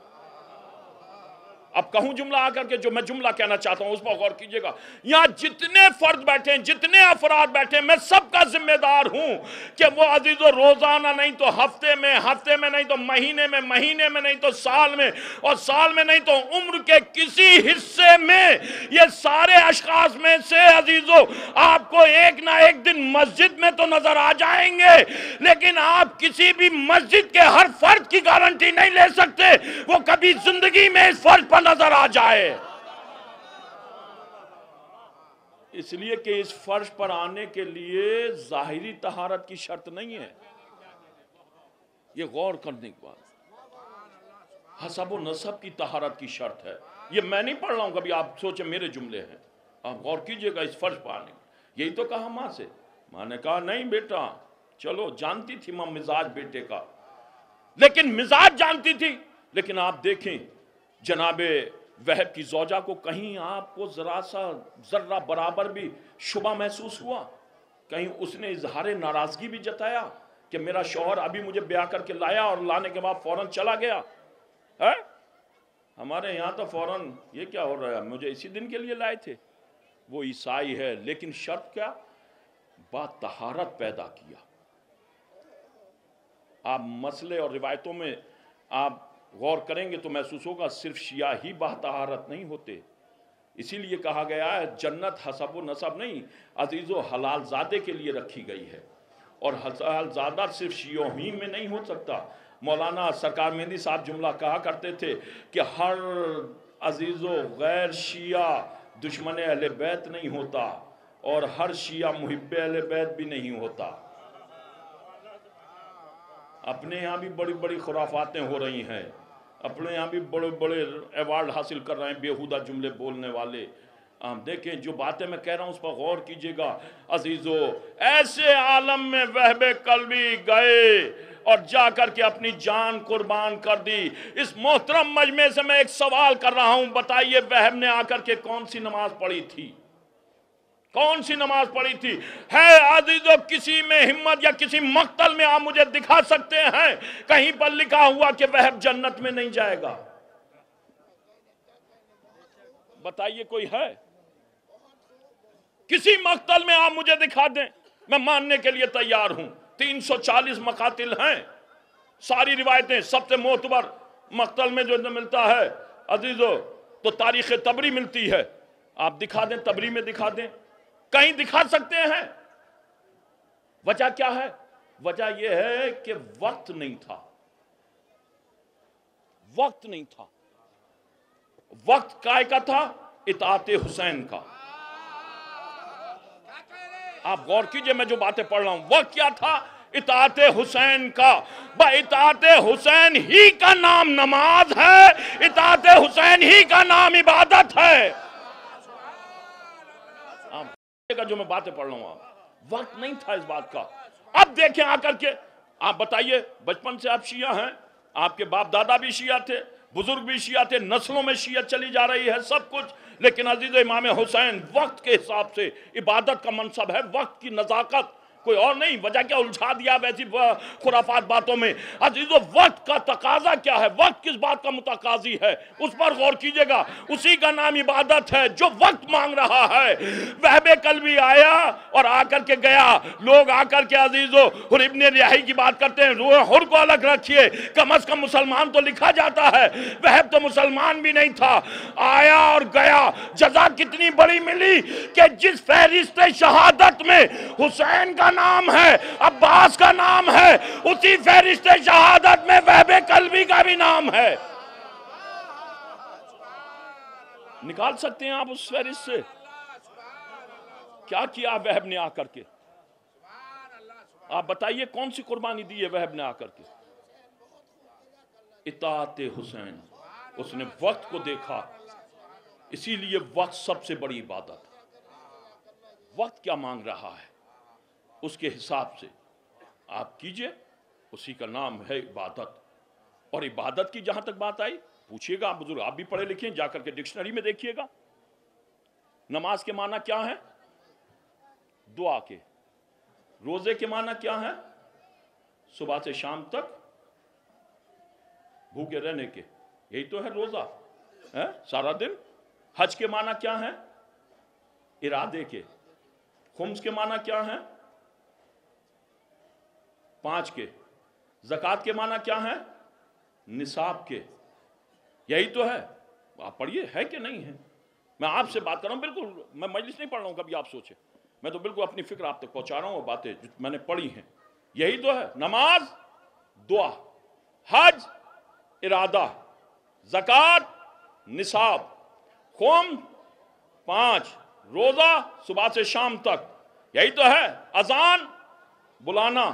اب کہوں جملہ آ کر کے جو میں جملہ کہنا چاہتا ہوں اس پر غور کیجئے گا، یہاں جتنے فرد بیٹھے ہیں، جتنے افراد بیٹھے ہیں، میں سب کا ذمہ دار ہوں کہ وہ عزیزو روزانہ نہیں تو ہفتے میں نہیں تو مہینے میں نہیں تو سال میں، اور سال میں نہیں تو عمر کے کسی حصے میں، یہ سارے اشخاص میں سے عزیزو آپ کو ایک نہ ایک دن مسجد میں تو نظر آ جائیں گے، لیکن آپ کسی بھی مسجد کے ہر فرد کی گارنٹی نہیں لے سکتے وہ کبھی زندگی میں اس فرد پر نظر آ جائے، اس لیے کہ اس فرش پر آنے کے لیے ظاہری طہارت کی شرط نہیں ہے۔ یہ غور کرنے کی بات، حسب و نسب کی طہارت کی شرط ہے۔ یہ میں نہیں پڑھ رہا ہوں، کبھی آپ سوچیں میرے جملے ہیں، آپ غور کیجئے گا اس فرش پر آنے کی۔ یہی تو کہا ماں سے، ماں نے کہا نہیں بیٹا، چلو جانتی تھی ماں مزاج بیٹے کا، لیکن مزاج جانتی تھی، لیکن آپ دیکھیں جناب وہب کی زوجہ کو کہیں آپ کو ذرہ برابر بھی شبہ محسوس ہوا؟ کہیں اس نے اظہار ناراضگی بھی جتایا کہ میرا شوہر ابھی مجھے بیاہ کر کے لایا اور لانے کے بعد فوراً چلا گیا ہے؟ ہمارے یہاں تو فوراً یہ کیا ہو رہا ہے، مجھے اسی دن کے لیے لائے تھے۔ وہ عیسائی ہے، لیکن شرط کیا؟ با طہارت پیدا کیا۔ آپ مسئلے اور روایتوں میں آپ غور کریں گے تو محسوس ہوگا صرف شیعہ ہی با طہارت نہیں ہوتے، اسی لیے کہا گیا ہے جنت حسب و نسب نہیں عزیزو حلال زادے کے لیے رکھی گئی ہے، اور حلال زادہ صرف شیعوں ہی میں نہیں ہو سکتا۔ مولانا سرکار مہندی صاحب جملہ کہا کرتے تھے کہ ہر عزیزو غیر شیعہ دشمن اہل بیت نہیں ہوتا، اور ہر شیعہ محب اہل بیت بھی نہیں ہوتا۔ اپنے یہاں بھی بڑی بڑی خرافاتیں ہو رہی ہیں، اپنے یہاں بھی بڑے بڑے ایوارڈ حاصل کر رہے ہیں بیہودہ جملے بولنے والے۔ دیکھیں جو باتیں میں کہہ رہا ہوں اس پر غور کیجئے گا عزیزو، ایسے عالم میں وہب قلبی گئے اور جا کر کے اپنی جان قربان کر دی۔ اس محترم مجمع سے میں ایک سوال کر رہا ہوں، بتائیے وہب نے آ کر کے کون سی نماز پڑھی تھی؟ کون سی نماز پڑھی تھی؟ ہے عزیزو کسی میں ہمت یا کسی مقتل میں آپ مجھے دکھا سکتے ہیں کہیں پر لکھا ہوا کہ وہب جنت میں نہیں جائے گا؟ بتائیے کوئی ہے؟ کسی مقتل میں آپ مجھے دکھا دیں، میں ماننے کے لیے تیار ہوں۔ 340 مقاتل ہیں، ساری روایتیں سب سے معتبر مقتل میں جو ملتا ہے عزیزو تو تاریخ طبری ملتی ہے، آپ دکھا دیں، طبری میں دکھا دیں، کہیں دکھا سکتے ہیں؟ وجہ کیا ہے؟ وجہ یہ ہے کہ وقت نہیں تھا، وقت نہیں تھا۔ وقت کائے کا تھا؟ اطاعت حسین کا۔ آپ غور کیجئے میں جو باتیں پڑھ رہا ہوں، وقت کیا تھا؟ اطاعت حسین کا۔ اطاعت حسین ہی کا نام نماز ہے، اطاعت حسین ہی کا نام عبادت ہے۔ جو میں باتیں پڑھ رہا ہوں، آپ وقت نہیں تھا اس بات کا۔ اب دیکھیں آ کر کے، آپ بتائیے بچپن سے آپ شیعہ ہیں، آپ کے باپ دادا بھی شیعہ تھے، بزرگ بھی شیعہ تھے، نسلوں میں شیعہ چلی جا رہی ہے سب کچھ، لیکن عزیز امام حسین وقت کے حساب سے عبادت کا منصب ہے، وقت کی نزاکت کوئی اور نہیں۔ وجہ کیا الجھا دیا ویسی خرافات باتوں میں؟ عزیزو وقت کا تقاضا کیا ہے؟ وقت کس بات کا متقاضی ہے اس پر غور کیجئے گا، اسی کا نام عبادت ہے جو وقت مانگ رہا ہے۔ وہب قلبی آیا اور آ کر کے گیا، لوگ آ کر کے عزیزو حر ابن ریاحی کی بات کرتے ہیں، روح حر کو الگ رکھیے، کم از کم مسلمان تو لکھا جاتا ہے، وہب تو مسلمان بھی نہیں تھا، آیا اور گیا۔ جزا کتنی بڑی ملی کہ جس فہرست شہادت میں حسین کا نام ہے، عباس کا نام ہے، اسی فہرست شہادت میں وہب قلبی کا بھی نام ہے۔ نکال سکتے ہیں آپ اس فہرست سے؟ کیا کیا وہب نے آ کر کے؟ آپ بتائیے کون سی قربانی دی ہے وہب نے آ کر کے؟ اطاعت حسین۔ اس نے وقت کو دیکھا، اسی لیے وقت سب سے بڑی عبادت۔ وقت کیا مانگ رہا ہے اس کے حساب سے آپ کیجئے، اسی کا نام ہے عبادت۔ اور عبادت کی جہاں تک بات آئی، پوچھئے گا آپ بزرگ، آپ بھی پڑھے لکھیں، جا کر کے ڈکشنری میں دیکھئے گا نماز کے معنی کیا ہیں؟ دعا کے۔ روزے کے معنی کیا ہیں؟ सुबह से शाम तक भूखे रहने के, यही तो है रोजा है सारा दिन। हज के माना क्या है? इरादे के। खुम्स के माना क्या है? 5 के। ज़कात के माना क्या है? निसाब के। यही तो है। आप पढ़िए, है कि नहीं है? मैं आपसे बात कर रहा हूं, बिल्कुल मैं मजलिस नहीं पढ़ रहा हूं कभी आप सोचे, मैं तो बिल्कुल अपनी फिक्र आप तक पहुंचा रहा हूं, बातें जो मैंने पढ़ी हैं। यही तो है, नमाज, दुआ, हज, इरादा, ज़कात, निसाब, खुम 5, रोजा सुबह से शाम तक, यही तो है। अजान, बुलाना,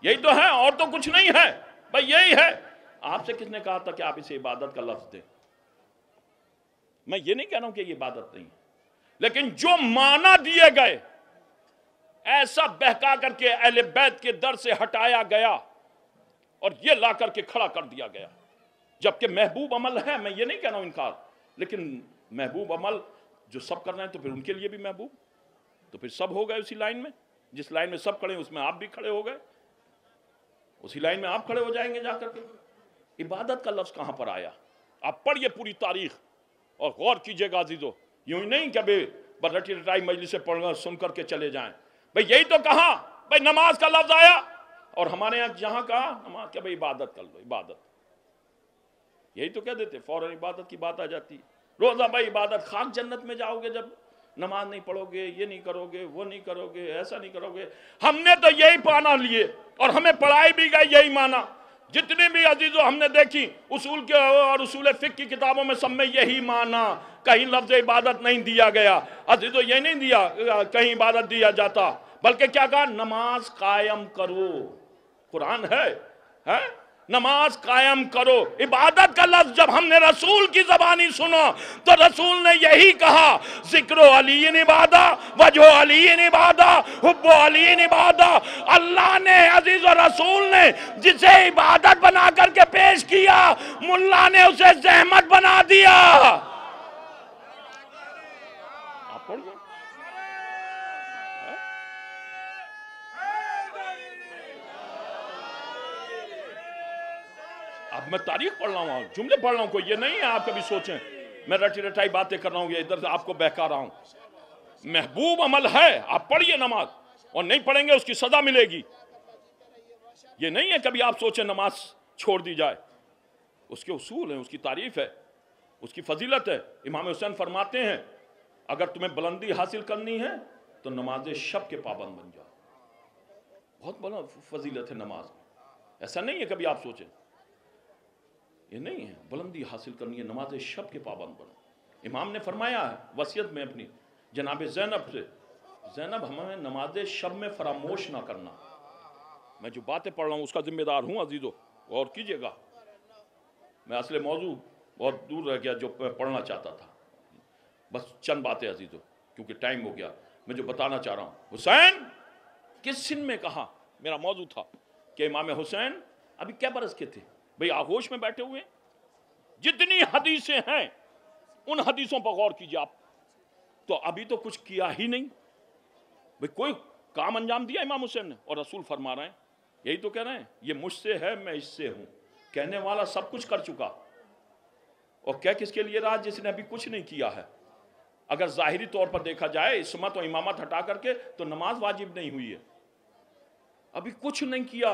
यही तो है, और तो कुछ नहीं है भाई, यही है। आपसे किसने कहा था कि आप इसे इबादत का लफ्ज दें? मैं ये नहीं कह रहा हूं कि ये इबादत नहीं है, लेकिन जो माना दिए गए ऐसा बहका करके अहले बैत के दर से हटाया गया और ये ला करके खड़ा कर दिया गया, जबकि महबूब अमल है। मैं ये नहीं कह रहा हूं इनकार, लेकिन महबूब अमल जो सब कर रहे हैं तो फिर उनके लिए भी महबूब, तो फिर सब हो गए उसी लाइन में। जिस लाइन में सब खड़े उसमें आप भी खड़े हो गए, उसी लाइन में आप खड़े हो जाएंगे जाकर के। इबादत का लफ्ज कहां पर आया? आप पढ़िए पूरी तारीख और गौर कीजिएगा अजीजों, यूं ही नहीं कभी रटी रटाई मजलिस से पढ़ना सुन करके चले जाएं। भाई यही तो कहा, भाई नमाज का लफ्ज आया और हमारे यहाँ जहां कहा नमाज क्या, भाई इबादत कर लो, इबादत, यही तो कह देते, फौरन इबादत की बात आ जाती। रोजा भाई इबादत, खाक जन्नत में जाओगे जब नमाज नहीं पढ़ोगे, ये नहीं करोगे, वो नहीं करोगे, ऐसा नहीं करोगे। हमने तो यही माना लिए और हमें पढ़ाई भी गई यही माना। जितनी भी अजीजों हमने देखी उसूल के और उसूल फिक्र की किताबों में, सब में यही माना, कहीं लफ्ज इबादत नहीं दिया गया अजीजों, ये नहीं दिया कहीं इबादत दिया जाता, बल्कि क्या कहा? नमाज कायम करो। कुरान है नमाज कायम करो। इबादत का लफ्ज जब हमने रसूल की जबानी सुना तो रसूल ने यही कहा, जिक्रो अली इबादा, वजो अली इबादा, हुब्बो अली इबादा। अल्लाह ने, अजीज और रसूल ने जिसे इबादत बना करके पेश किया, मुल्ला ने उसे जहमत बना दिया। आप पढ़िए, अब मैं तारीख पढ़ रहा हूँ, जुमले पढ़ रहा हूँ, कोई ये नहीं है आप कभी सोचें मैं रटी रटाई बातें कर रहा हूँ, ये इधर से आपको बहका रहा हूँ। महबूब अमल है, आप पढ़िए नमाज, और नहीं पढ़ेंगे उसकी सजा मिलेगी। ये नहीं है कभी आप सोचें नमाज छोड़ दी जाए, उसके उसूल हैं, उसकी तारीफ है, उसकी फजीलत है। इमाम हुसैन फरमाते हैं, अगर तुम्हें बुलंदी हासिल करनी है तो नमाज शब के पाबंद बन जाओ। बहुत बड़ा फजीलत है नमाज, ऐसा नहीं है कभी आप सोचें, ये नहीं है बुलंदी हासिल करनी है, नमाज शब के पाबंद बनो। इमाम ने फरमाया है वसीयत में अपनी जनाब ज़ैनब से, ज़ैनब हमें नमाज शब में फरामोश ना करना। मैं जो बातें पढ़ रहा हूँ उसका जिम्मेदार हूँ अजीजों, गौर कीजिएगा। मैं असले मौजू बहुत दूर रह गया जो मैं पढ़ना चाहता था, बस चंद बातें अजीजों, क्योंकि टाइम हो गया। मैं जो बताना चाह रहा हूँ, हुसैन किस सिन में कहा, मेरा मौजू था कि इमाम हुसैन अभी क्या बरस के थे भाई, आगोश में बैठे हुए। जितनी हदीसें हैं उन हदीसों पर गौर कीजिए आप, तो अभी तो कुछ किया ही नहीं भाई, कोई काम अंजाम दिया इमाम हुसैन ने, और रसूल फरमा रहे हैं, यही तो कह रहे हैं, ये मुझसे है मैं इससे हूं। कहने वाला सब कुछ कर चुका, और क्या किसके लिए रहा जिसने अभी कुछ नहीं किया है। अगर जाहिरी तौर पर देखा जाए इस्मत और इमामत हटा करके तो नमाज वाजिब नहीं हुई है, अभी कुछ नहीं किया,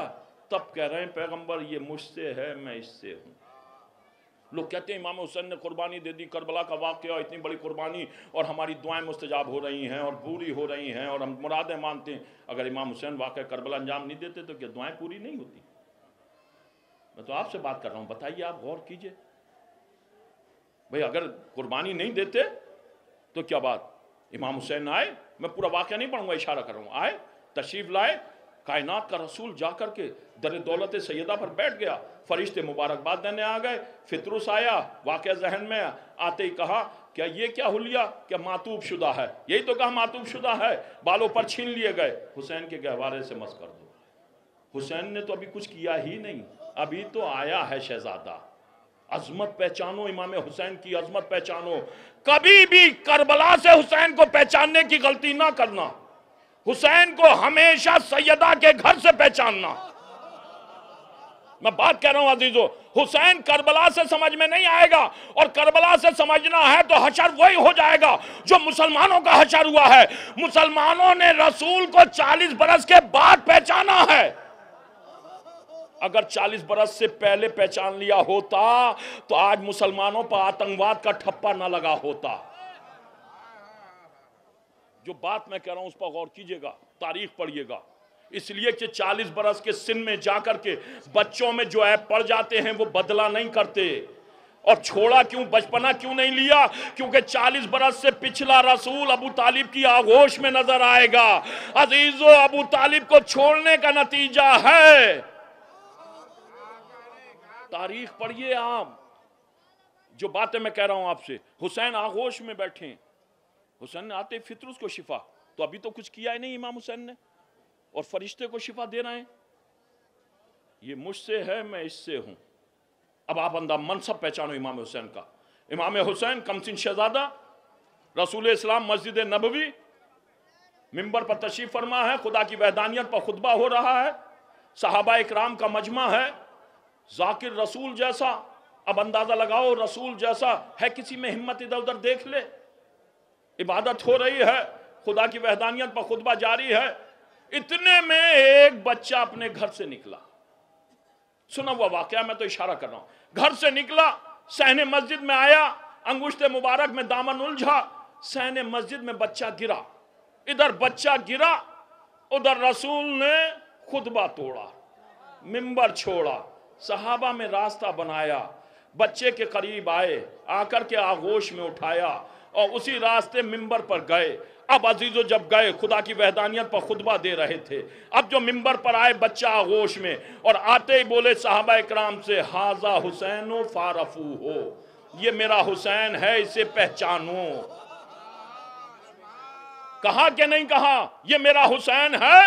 तब कह रहे हैं पैगंबर ये मुझसे है मैं इससे हूं। लोग कहते हैं इमाम हुसैन ने कुर्बानी दे दी, करबला का वाक़या इतनी बड़ी कुर्बानी, और हमारी दुआएं मुस्तजाब हो रही हैं और पूरी हो रही हैं और हम मुरादें मानते हैं। अगर इमाम हुसैन वाक़या करबला अंजाम नहीं देते तो क्या दुआएं पूरी नहीं होती? मैं तो आपसे बात कर रहा हूं, बताइए, आप गौर कीजिए भाई, अगर कुर्बानी नहीं देते तो क्या बात? इमाम हुसैन आए, मैं पूरा वाक़या नहीं पढ़ूंगा, इशारा कर रहा हूँ, आए, तशरीफ लाए, कायनात का रसूल जा करके दर दौलत सैयदा पर बैठ गया, फरिश्ते मुबारकबाद देने आ गए, फितरुस आया, वाक़या जहन में आते ही कहा क्या ये क्या हुलिया, क्या मातूब शुदा है? यही तो कहा मातूब शुदा है, बालों पर छीन लिए गए, हुसैन के गहवारे से मस कर दो। हुसैन ने तो अभी कुछ किया ही नहीं, अभी तो आया है शहजादा। अजमत पहचानो, इमाम हुसैन की अजमत पहचानो, कभी भी करबला से हुसैन को पहचानने की गलती ना करना, हुसैन को हमेशा सैयदा के घर से पहचानना। میں بات کہہ رہا ہوں عزیزو، حسین کربلا سے سمجھ میں نہیں آئے گا، اور کربلا سے سمجھنا ہے تو حشر وہی ہو جائے گا جو مسلمانوں کا حشر ہوا ہے۔ مسلمانوں نے رسول کو 40 برس کے بعد پہچانا ہے۔ اگر 40 برس سے پہلے پہچان لیا ہوتا تو آج مسلمانوں پر آتنکواد کا ٹھپا نہ لگا ہوتا۔ جو بات میں کہہ رہا ہوں اس پر غور کیجئے گا، تاریخ پڑھیے گا، اس لیے کہ 40 برس کے سن میں جا کر کے بچوں میں جو عیب پڑ جاتے ہیں وہ بدلہ نہیں کرتے۔ اور چھوڑا کیوں، بچپنا کیوں نہیں لیا؟ کیونکہ 40 برس سے پچھلا رسول ابو طالب کی آغوش میں نظر آئے گا۔ عزیزو، ابو طالب کو چھوڑنے کا نتیجہ ہے، تاریخ پڑھیے آپ، جو باتیں میں کہہ رہا ہوں آپ سے۔ حسین آغوش میں بیٹھے ہیں، حسین نے آتے فطر اس کو شفا، تو ابھی تو کچھ کیا ہی نہیں امام حسین نے، اور فرشتے کو شفا دے رہے ہیں۔ یہ مجھ سے ہے، میں اس سے ہوں۔ اب آپ اندھا منصب پہچانو امام حسین کا۔ امام حسین کمسن شہزادہ، رسول اسلام مسجد نبوی، منبر پر تشریف فرما ہے، خدا کی وحدانیت پر خطبہ ہو رہا ہے، صحابہ اکرام کا مجمع ہے، ذاکر رسول جیسا، اب اندازہ لگاؤ رسول جیسا ہے کسی میں ہمت ادھر ادھر دیکھ لے، عبادت ہو رہی ہے، خدا کی وحدانیت پر خطبہ جاری ہے، اتنے میں ایک بچہ اپنے گھر سے نکلا۔ سنا ہوا واقعہ، میں تو اشارہ کر رہا ہوں، گھر سے نکلا، صحن مسجد میں آیا، انگشت مبارک میں دامن الجھا، صحن مسجد میں بچہ گرا، ادھر بچہ گرا، ادھر رسول نے خطبہ توڑا، منبر چھوڑا، صحابہ میں راستہ بنایا، بچے کے قریب آئے، آ کر کے آغوش میں اٹھایا، اور اسی راستے منبر پر گئے۔ اب عزیزو جب گئے، خدا کی وحدانیت پر خطبہ دے رہے تھے، اب جو منبر پر آئے بچہ آغوش میں، اور آتے ہی بولے صحابہ اکرام سے، ھذا حسین فعرفوہ، یہ میرا حسین ہے، اسے پہچانو۔ کہا کہ نہیں کہا یہ میرا حسین ہے،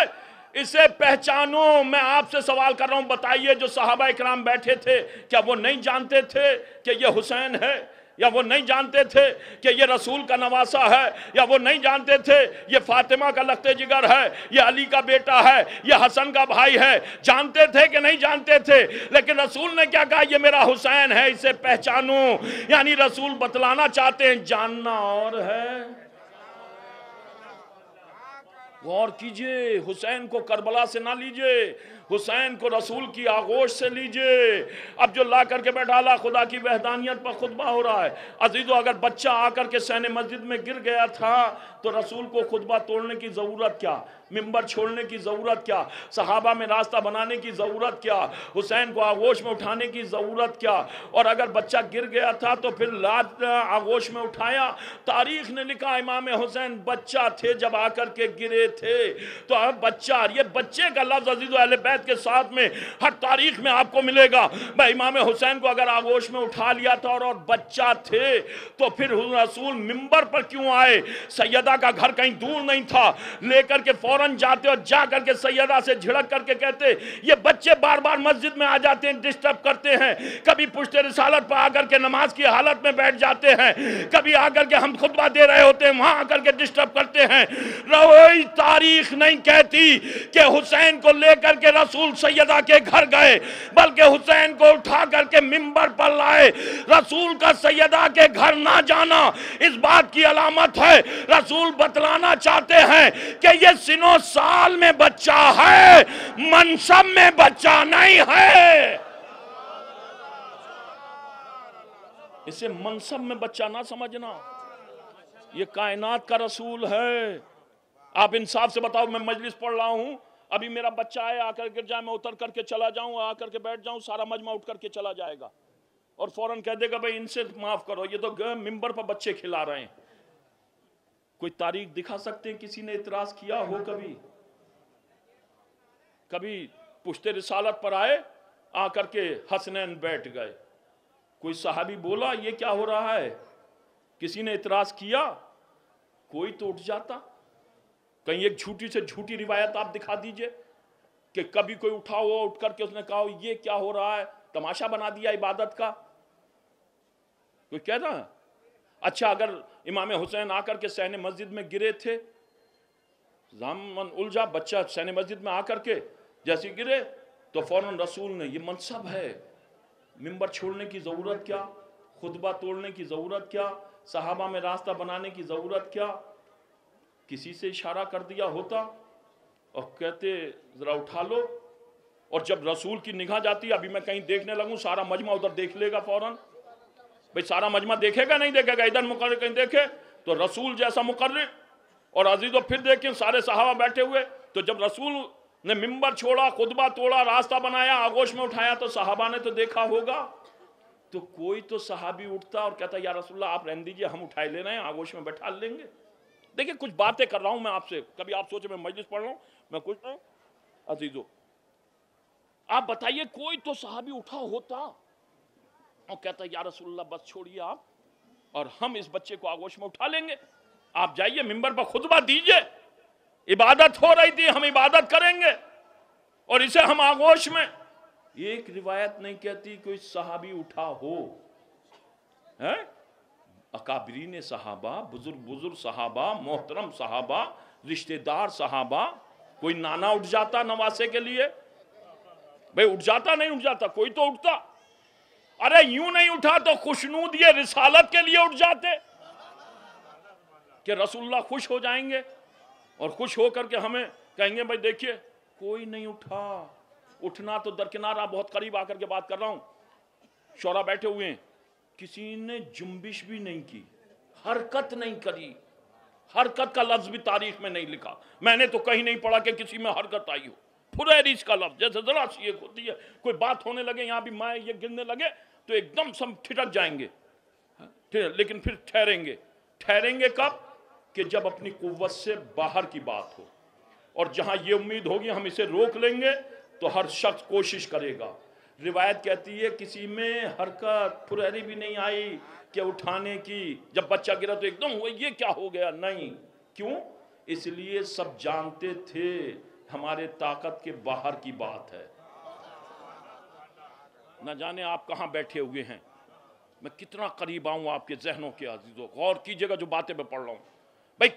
اسے پہچانو؟ میں آپ سے سوال کر رہا ہوں، بتائیے جو صحابہ اکرام بیٹھے تھے کیا وہ نہیں جانتے تھے کہ یہ حسین ہے؟ یا وہ نہیں جانتے تھے کہ یہ رسول کا نواسہ ہے؟ یا وہ نہیں جانتے تھے یہ فاطمہ کا لخت جگر ہے، یہ علی کا بیٹا ہے، یہ حسن کا بھائی ہے؟ جانتے تھے کہ نہیں جانتے تھے؟ لیکن رسول نے کیا کہا؟ یہ میرا حسین ہے، اسے پہچانو۔ یعنی رسول بتلانا چاہتے ہیں جاننا اور ہے۔ غور کیجئے، حسین کو کربلا سے نہ لیجئے، حسین کو رسول کی آغوش سے لیجئے۔ اب جو لا کر کے بیٹھالا، خدا کی وحدانیت پر خطبہ ہو رہا ہے۔ عزیزو، اگر بچہ آ کر کے صحن مسجد میں گر گیا تھا تو رسول کو خطبہ توڑنے کی ضرورت کیا؟ منبر چھوڑنے کی ضرورت کیا؟ صحابہ میں راستہ بنانے کی ضرورت کیا؟ حسین کو آغوش میں اٹھانے کی ضرورت کیا؟ اور اگر بچہ گر گیا تھا تو پھر آغوش میں اٹھایا۔ تاریخ نے لکھا امام حسین بچہ تھے جب آ کر کے گرے تھے، تو اب بچہ، یہ بچے کا لفظ عزیزو اہل بیت کے ساتھ میں ہر تاریخ میں آپ کو ملے گا۔ میں امام حسین کو اگر آغوش میں اٹھا لیا تھا اور بچہ تھے تو پھر رسول منبر پر کیوں آئے؟ سیدہ کا گھر کہیں دور نہیں تھا، لے کر کے فوراً جاتے اور جا کر کے سیدہ سے جھڑک کر کے کہتے یہ بچے بار بار مسجد میں آ جاتے ہیں، ڈسٹرب کرتے ہیں، کبھی پشت رسالت پر آ کر کے نماز کی حالت میں بیٹھ جاتے ہیں، کبھی آ کر کے ہم خطبہ دے رہے ہوتے ہیں وہاں آ کر کے ڈسٹرب کرتے ہیں۔ روئی تاریخ نہیں کہتی کہ حسین کو لے کر کے رسول سیدہ کے گھر گئے، بلکہ حسین کو اٹھا کر کے منبر پر لائے۔ رسول کا سیدہ کے گھر نہ جانا اس بات کی علامت ہے، رسول بتلانا چاہتے ہیں کہ یہ سنو سال میں بچہ ہے، منصب میں بچہ نہیں ہے۔ اسے منصب میں بچہ نہ سمجھنا، یہ کائنات کا رسول ہے۔ آپ انصاف سے بتاؤ، میں مجلس پڑھ رہا ہوں، ابھی میرا بچہ آئے آ کر گر جائے، میں اتر کر کے چلا جاؤں، آ کر کے بیٹھ جاؤں، سارا مجمع اٹھ کر کے چلا جائے گا اور فوراً کہہ دے گا بھئی ان سے معاف کرو، یہ تو منبر پر بچے کھلا رہے ہیں۔ کوئی تاریخ دکھا سکتے ہیں کسی نے اعتراض کیا ہو؟ کبھی پشت رسالت پر آئے، آ کر کے حسنین بیٹھ گئے، کوئی صحابی بولا یہ کیا ہو رہا ہے؟ کسی نے اعتراض کیا؟ کوئی تو اٹھ جاتا۔ کہیں ایک جھوٹی سے جھوٹی روایت آپ دکھا دیجئے کہ کبھی کوئی اٹھا ہوا اٹھ کر کے اس نے کہا یہ کیا ہو رہا ہے، تماشا بنا دیا عبادت کا؟ کوئی کہتا ہے؟ اچھا، اگر امام حسین آ کر کے صحن مسجد میں گرے تھے، دامن الجھا، بچہ صحن مسجد میں آ کر کے جیسے گرے तो फौरन रसूल ने, ये मनसब है, मिंबर छोड़ने की ज़रूरत क्या, खुतबा तोड़ने की ज़रूरत क्या, सहाबा में रास्ता बनाने की ज़रूरत क्या, किसी से इशारा कर दिया होता और कहते ज़रा उठा लो। और जब रसूल की निगाह जाती, अभी मैं कहीं देखने लगूं, सारा मजमा उधर देख लेगा फौरन। भाई सारा मजमा देखेगा नहीं देखेगा, इधर मुकर्रिर कहीं देखे तो रसूल जैसा मुकर्रिर, और अजीज़ों फिर देखें सारे सहाबा बैठे हुए। तो जब रसूल ने मिंबर छोड़ा, खुतबा तोड़ा, रास्ता बनाया, आगोश में उठाया, तो सहाबा ने तो देखा होगा। तो कोई तो सहाबी उठता और कहता या रसूलल्लाह आप रहने दीजिए, हम उठाए ले रहे हैं, आगोश में बैठा लेंगे। देखिए कुछ बातें कर रहा हूं मैं आपसे, कभी आप सोचे मैं मजलिस पढ़ रहा हूं, मैं कुछ नहीं। अजीजों आप बताइए, कोई तो सहाबी उठा होता और कहता या रसूलल्लाह बस छोड़िए आप, और हम इस बच्चे को आगोश में उठा लेंगे, आप जाइए मिंबर पर खुतबा दीजिए, इबादत हो रही थी, हम इबादत करेंगे और इसे हम आगोश में। एक रिवायत नहीं कहती कोई सहाबी उठा हो, है? अकाबरीन सहाबा, बुजुर्ग सहाबा, मोहतरम सहाबा, रिश्तेदार सहाबा, कोई नाना उठ जाता नवासे के लिए? भाई उठ जाता, नहीं उठ जाता, कोई तो उठता। अरे यूं नहीं उठा तो खुशनूद ये रिसालत के लिए उठ जाते कि रसूलुल्लाह खुश हो जाएंगे और खुश होकर के हमें कहेंगे भाई देखिए कोई नहीं उठा। उठना तो दरकिनार, बहुत करीब आकर के बात कर रहा हूं, शौरा बैठे हुए हैं, किसी ने जुम्बिश भी नहीं की, हरकत नहीं करी, हरकत का लफ्ज भी तारीख में नहीं लिखा, मैंने तो कहीं नहीं पढ़ा कि किसी में हरकत आई हो। फुरैरिश का लफ्ज, जैसे जरा सी एक होती है, कोई बात होने लगे यहाँ भी माए ये गिरने लगे तो एकदम सब ठिठक जाएंगे, लेकिन फिर ठहरेंगे। ठहरेंगे कब? कि जब अपनी कुव्वत से बाहर की बात हो, और जहां ये उम्मीद होगी हम इसे रोक लेंगे तो हर शख्स कोशिश करेगा। रिवायत कहती है किसी में हरकत फुरहरी भी नहीं आई कि उठाने की, जब बच्चा गिरा तो एकदम हुआ ये क्या हो गया, नहीं। क्यों? इसलिए सब जानते थे हमारे ताकत के बाहर की बात है। न जाने आप कहां बैठे हुए हैं, मैं कितना करीब आऊं आपके जहनों के। अजीजों गौर कीजिएगा जो बातें मैं पढ़ रहा हूं। भाई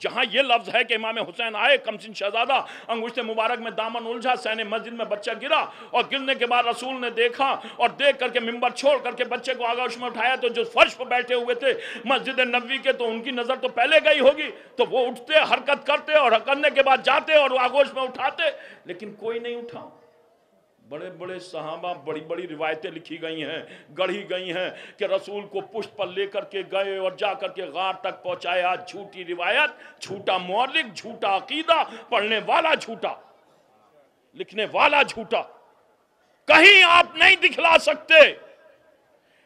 जहां ये लफ्ज है कि इमाम हुसैन आए, कमसिन शहजादा, अंगुश्ते मुबारक में दामन उलझा, सैने मस्जिद में बच्चा गिरा, और गिरने के बाद रसूल ने देखा और देख करके मिंबर छोड़ करके बच्चे को आगोश में उठाया, तो जो फर्श पर बैठे हुए थे मस्जिद नबवी के, तो उनकी नजर तो पहले गई होगी, तो वो उठते, हरकत करते, और करने के बाद जाते और आगोश में उठाते, लेकिन कोई नहीं उठा। बड़े बड़े सहाबा, बड़ी बड़ी रिवायतें लिखी गई हैं, गढ़ी गई हैं कि रसूल को पुष्ट पर लेकर के गए और जाकर के गार तक पहुंचाया। झूठी रिवायत, झूठा मौलिक, झूठा अकीदा, पढ़ने वाला झूठा, लिखने वाला झूठा, कहीं आप नहीं दिखला सकते।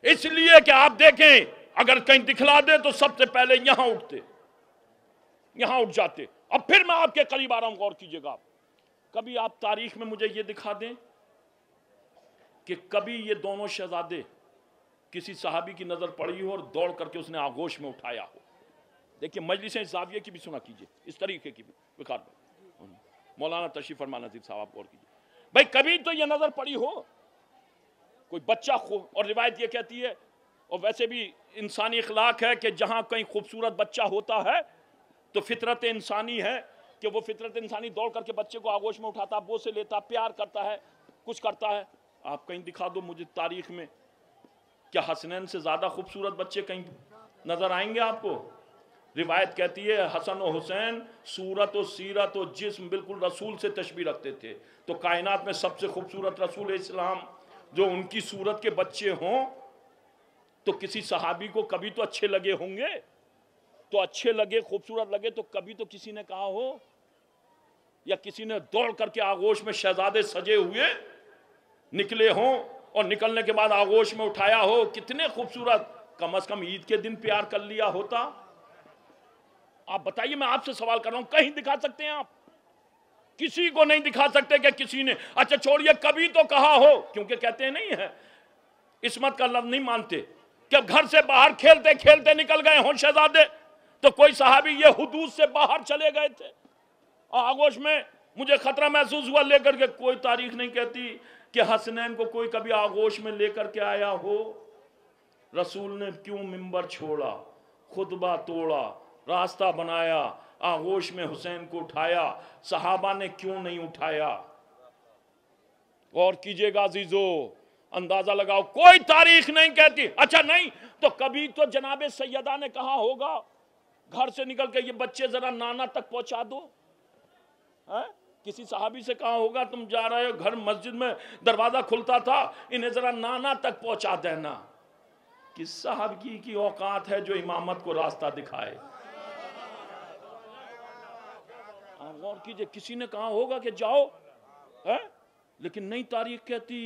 इसलिए कि आप देखें अगर कहीं दिखला दे तो सबसे पहले यहां उठते, यहां उठ जाते। अब फिर मैं आपके करीब आ रहा हूं, गौर कीजिएगा। कभी आप तारीख में मुझे यह दिखा दें कि कभी ये दोनों शहजादे किसी सहाबी की नजर पड़ी हो और दौड़ करके उसने आगोश में उठाया हो। देखिए मजलिस जाविये की भी सुना कीजिए, इस तरीके की भी विकार मौलाना तशरीफ फरमा नजीर साहब गौर कीजिए। भाई कभी तो ये नजर पड़ी हो कोई बच्चा और रिवायत ये कहती है, और वैसे भी इंसानी इखलाक है कि जहां कहीं खूबसूरत बच्चा होता है तो फितरत इंसानी है कि वो फितरत इंसानी दौड़ करके बच्चे को आगोश में उठाता, वो से लेता, प्यार करता है, कुछ करता है। आप कहीं दिखा दो मुझे तारीख में, क्या हसनैन से ज्यादा खूबसूरत बच्चे कहीं नजर आएंगे आपको? रिवायत कहती है हसन और हुसैन सूरत और सीरत और जिस्म बिल्कुल रसूल से तशबीह रखते थे। तो कायनात में सबसे खूबसूरत रसूल इस्लाम जो उनकी सूरत के बच्चे हों तो किसी सहाबी को कभी तो अच्छे लगे होंगे, तो अच्छे लगे, खूबसूरत लगे, तो कभी तो किसी ने कहा हो, या किसी ने दौड़ करके आगोश में शहजादे सजे हुए निकले हों और निकलने के बाद आगोश में उठाया हो, कितने खूबसूरत, कम से कम ईद के दिन प्यार कर लिया होता। आप बताइए, मैं आपसे सवाल कर रहा हूं, कहीं दिखा सकते हैं आप? किसी को नहीं दिखा सकते कि किसी ने, अच्छा छोड़िए कभी तो कहा हो, क्योंकि कहते नहीं है इस्मत का लफ्ज नहीं मानते, कि घर से बाहर खेलते खेलते निकल गए हों शहजादे, तो कोई सहाबी ये हुदूद से बाहर चले गए थे आगोश में, मुझे खतरा महसूस हुआ लेकर के। कोई तारीख नहीं कहती कि हसनैन को कोई कभी आगोश में लेकर के आया हो। रसूल ने क्यों मिंबर छोड़ा, खुतबा तोड़ा, रास्ता बनाया, आगोश में हुसैन को उठाया, सहाबा ने क्यों नहीं उठाया? غور کیجئے گا عزیزو، اندازہ لگاؤ، کوئی تاریخ نہیں کہتی۔ اچھا نہیں تو کبھی تو جناب سیدہ نے کہا ہوگا گھر سے نکل کے یہ بچے ذرا نانا تک پہنچا دو، کسی صحابی سے کہا ہوگا تم جا رہے ہو گھر، مسجد میں دروازہ کھلتا تھا، انہیں ذرا نانا تک پہنچا دینا۔ کس صحابی کی اوقات ہے جو امامت کو راستہ دکھائے؟ غور کیجئے، کسی نے کہا ہوگا کہ جاؤ، لیکن نہیں تاریخ کہتی،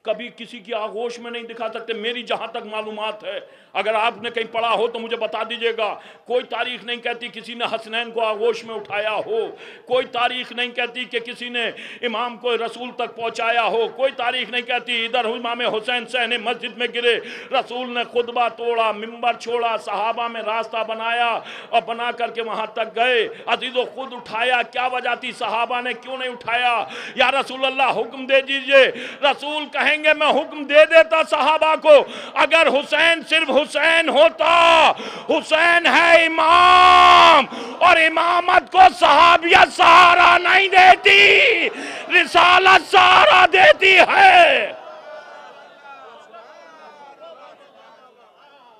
کبھی کسی کی آغوش میں نہیں دکھا سکتے۔ میری جہاں تک معلومات ہے، اگر آپ نے کہیں پڑھا ہو تو مجھے بتا دیجئے گا، کوئی تاریخ نہیں کہتی کسی نے حسنین کو آغوش میں اٹھایا ہو، کوئی تاریخ نہیں کہتی کہ کسی نے امام کو رسول تک پہنچایا ہو، کوئی تاریخ نہیں کہتی ادھر امام حسین صحن مسجد میں گرے، رسول نے خطبہ توڑا، منبر چھوڑا، صحابہ میں راستہ بنایا اور بنا کر کے وہاں تک گئے۔ عزیزو خود اٹھایا، کیا وجہ تھی؟ صحابہ نے کیوں نہیں اٹھایا؟ یا رسول اللہ حکم دے دیجئے، رسول کہیں گے میں حکم دے دیتا صحابہ کو، اگر حسین صرف حسین ہوتا، حسین ہے امام، اور امامت کو صحابیت سہارا نہیں دیتی، رسالت سہارا دیتی ہے۔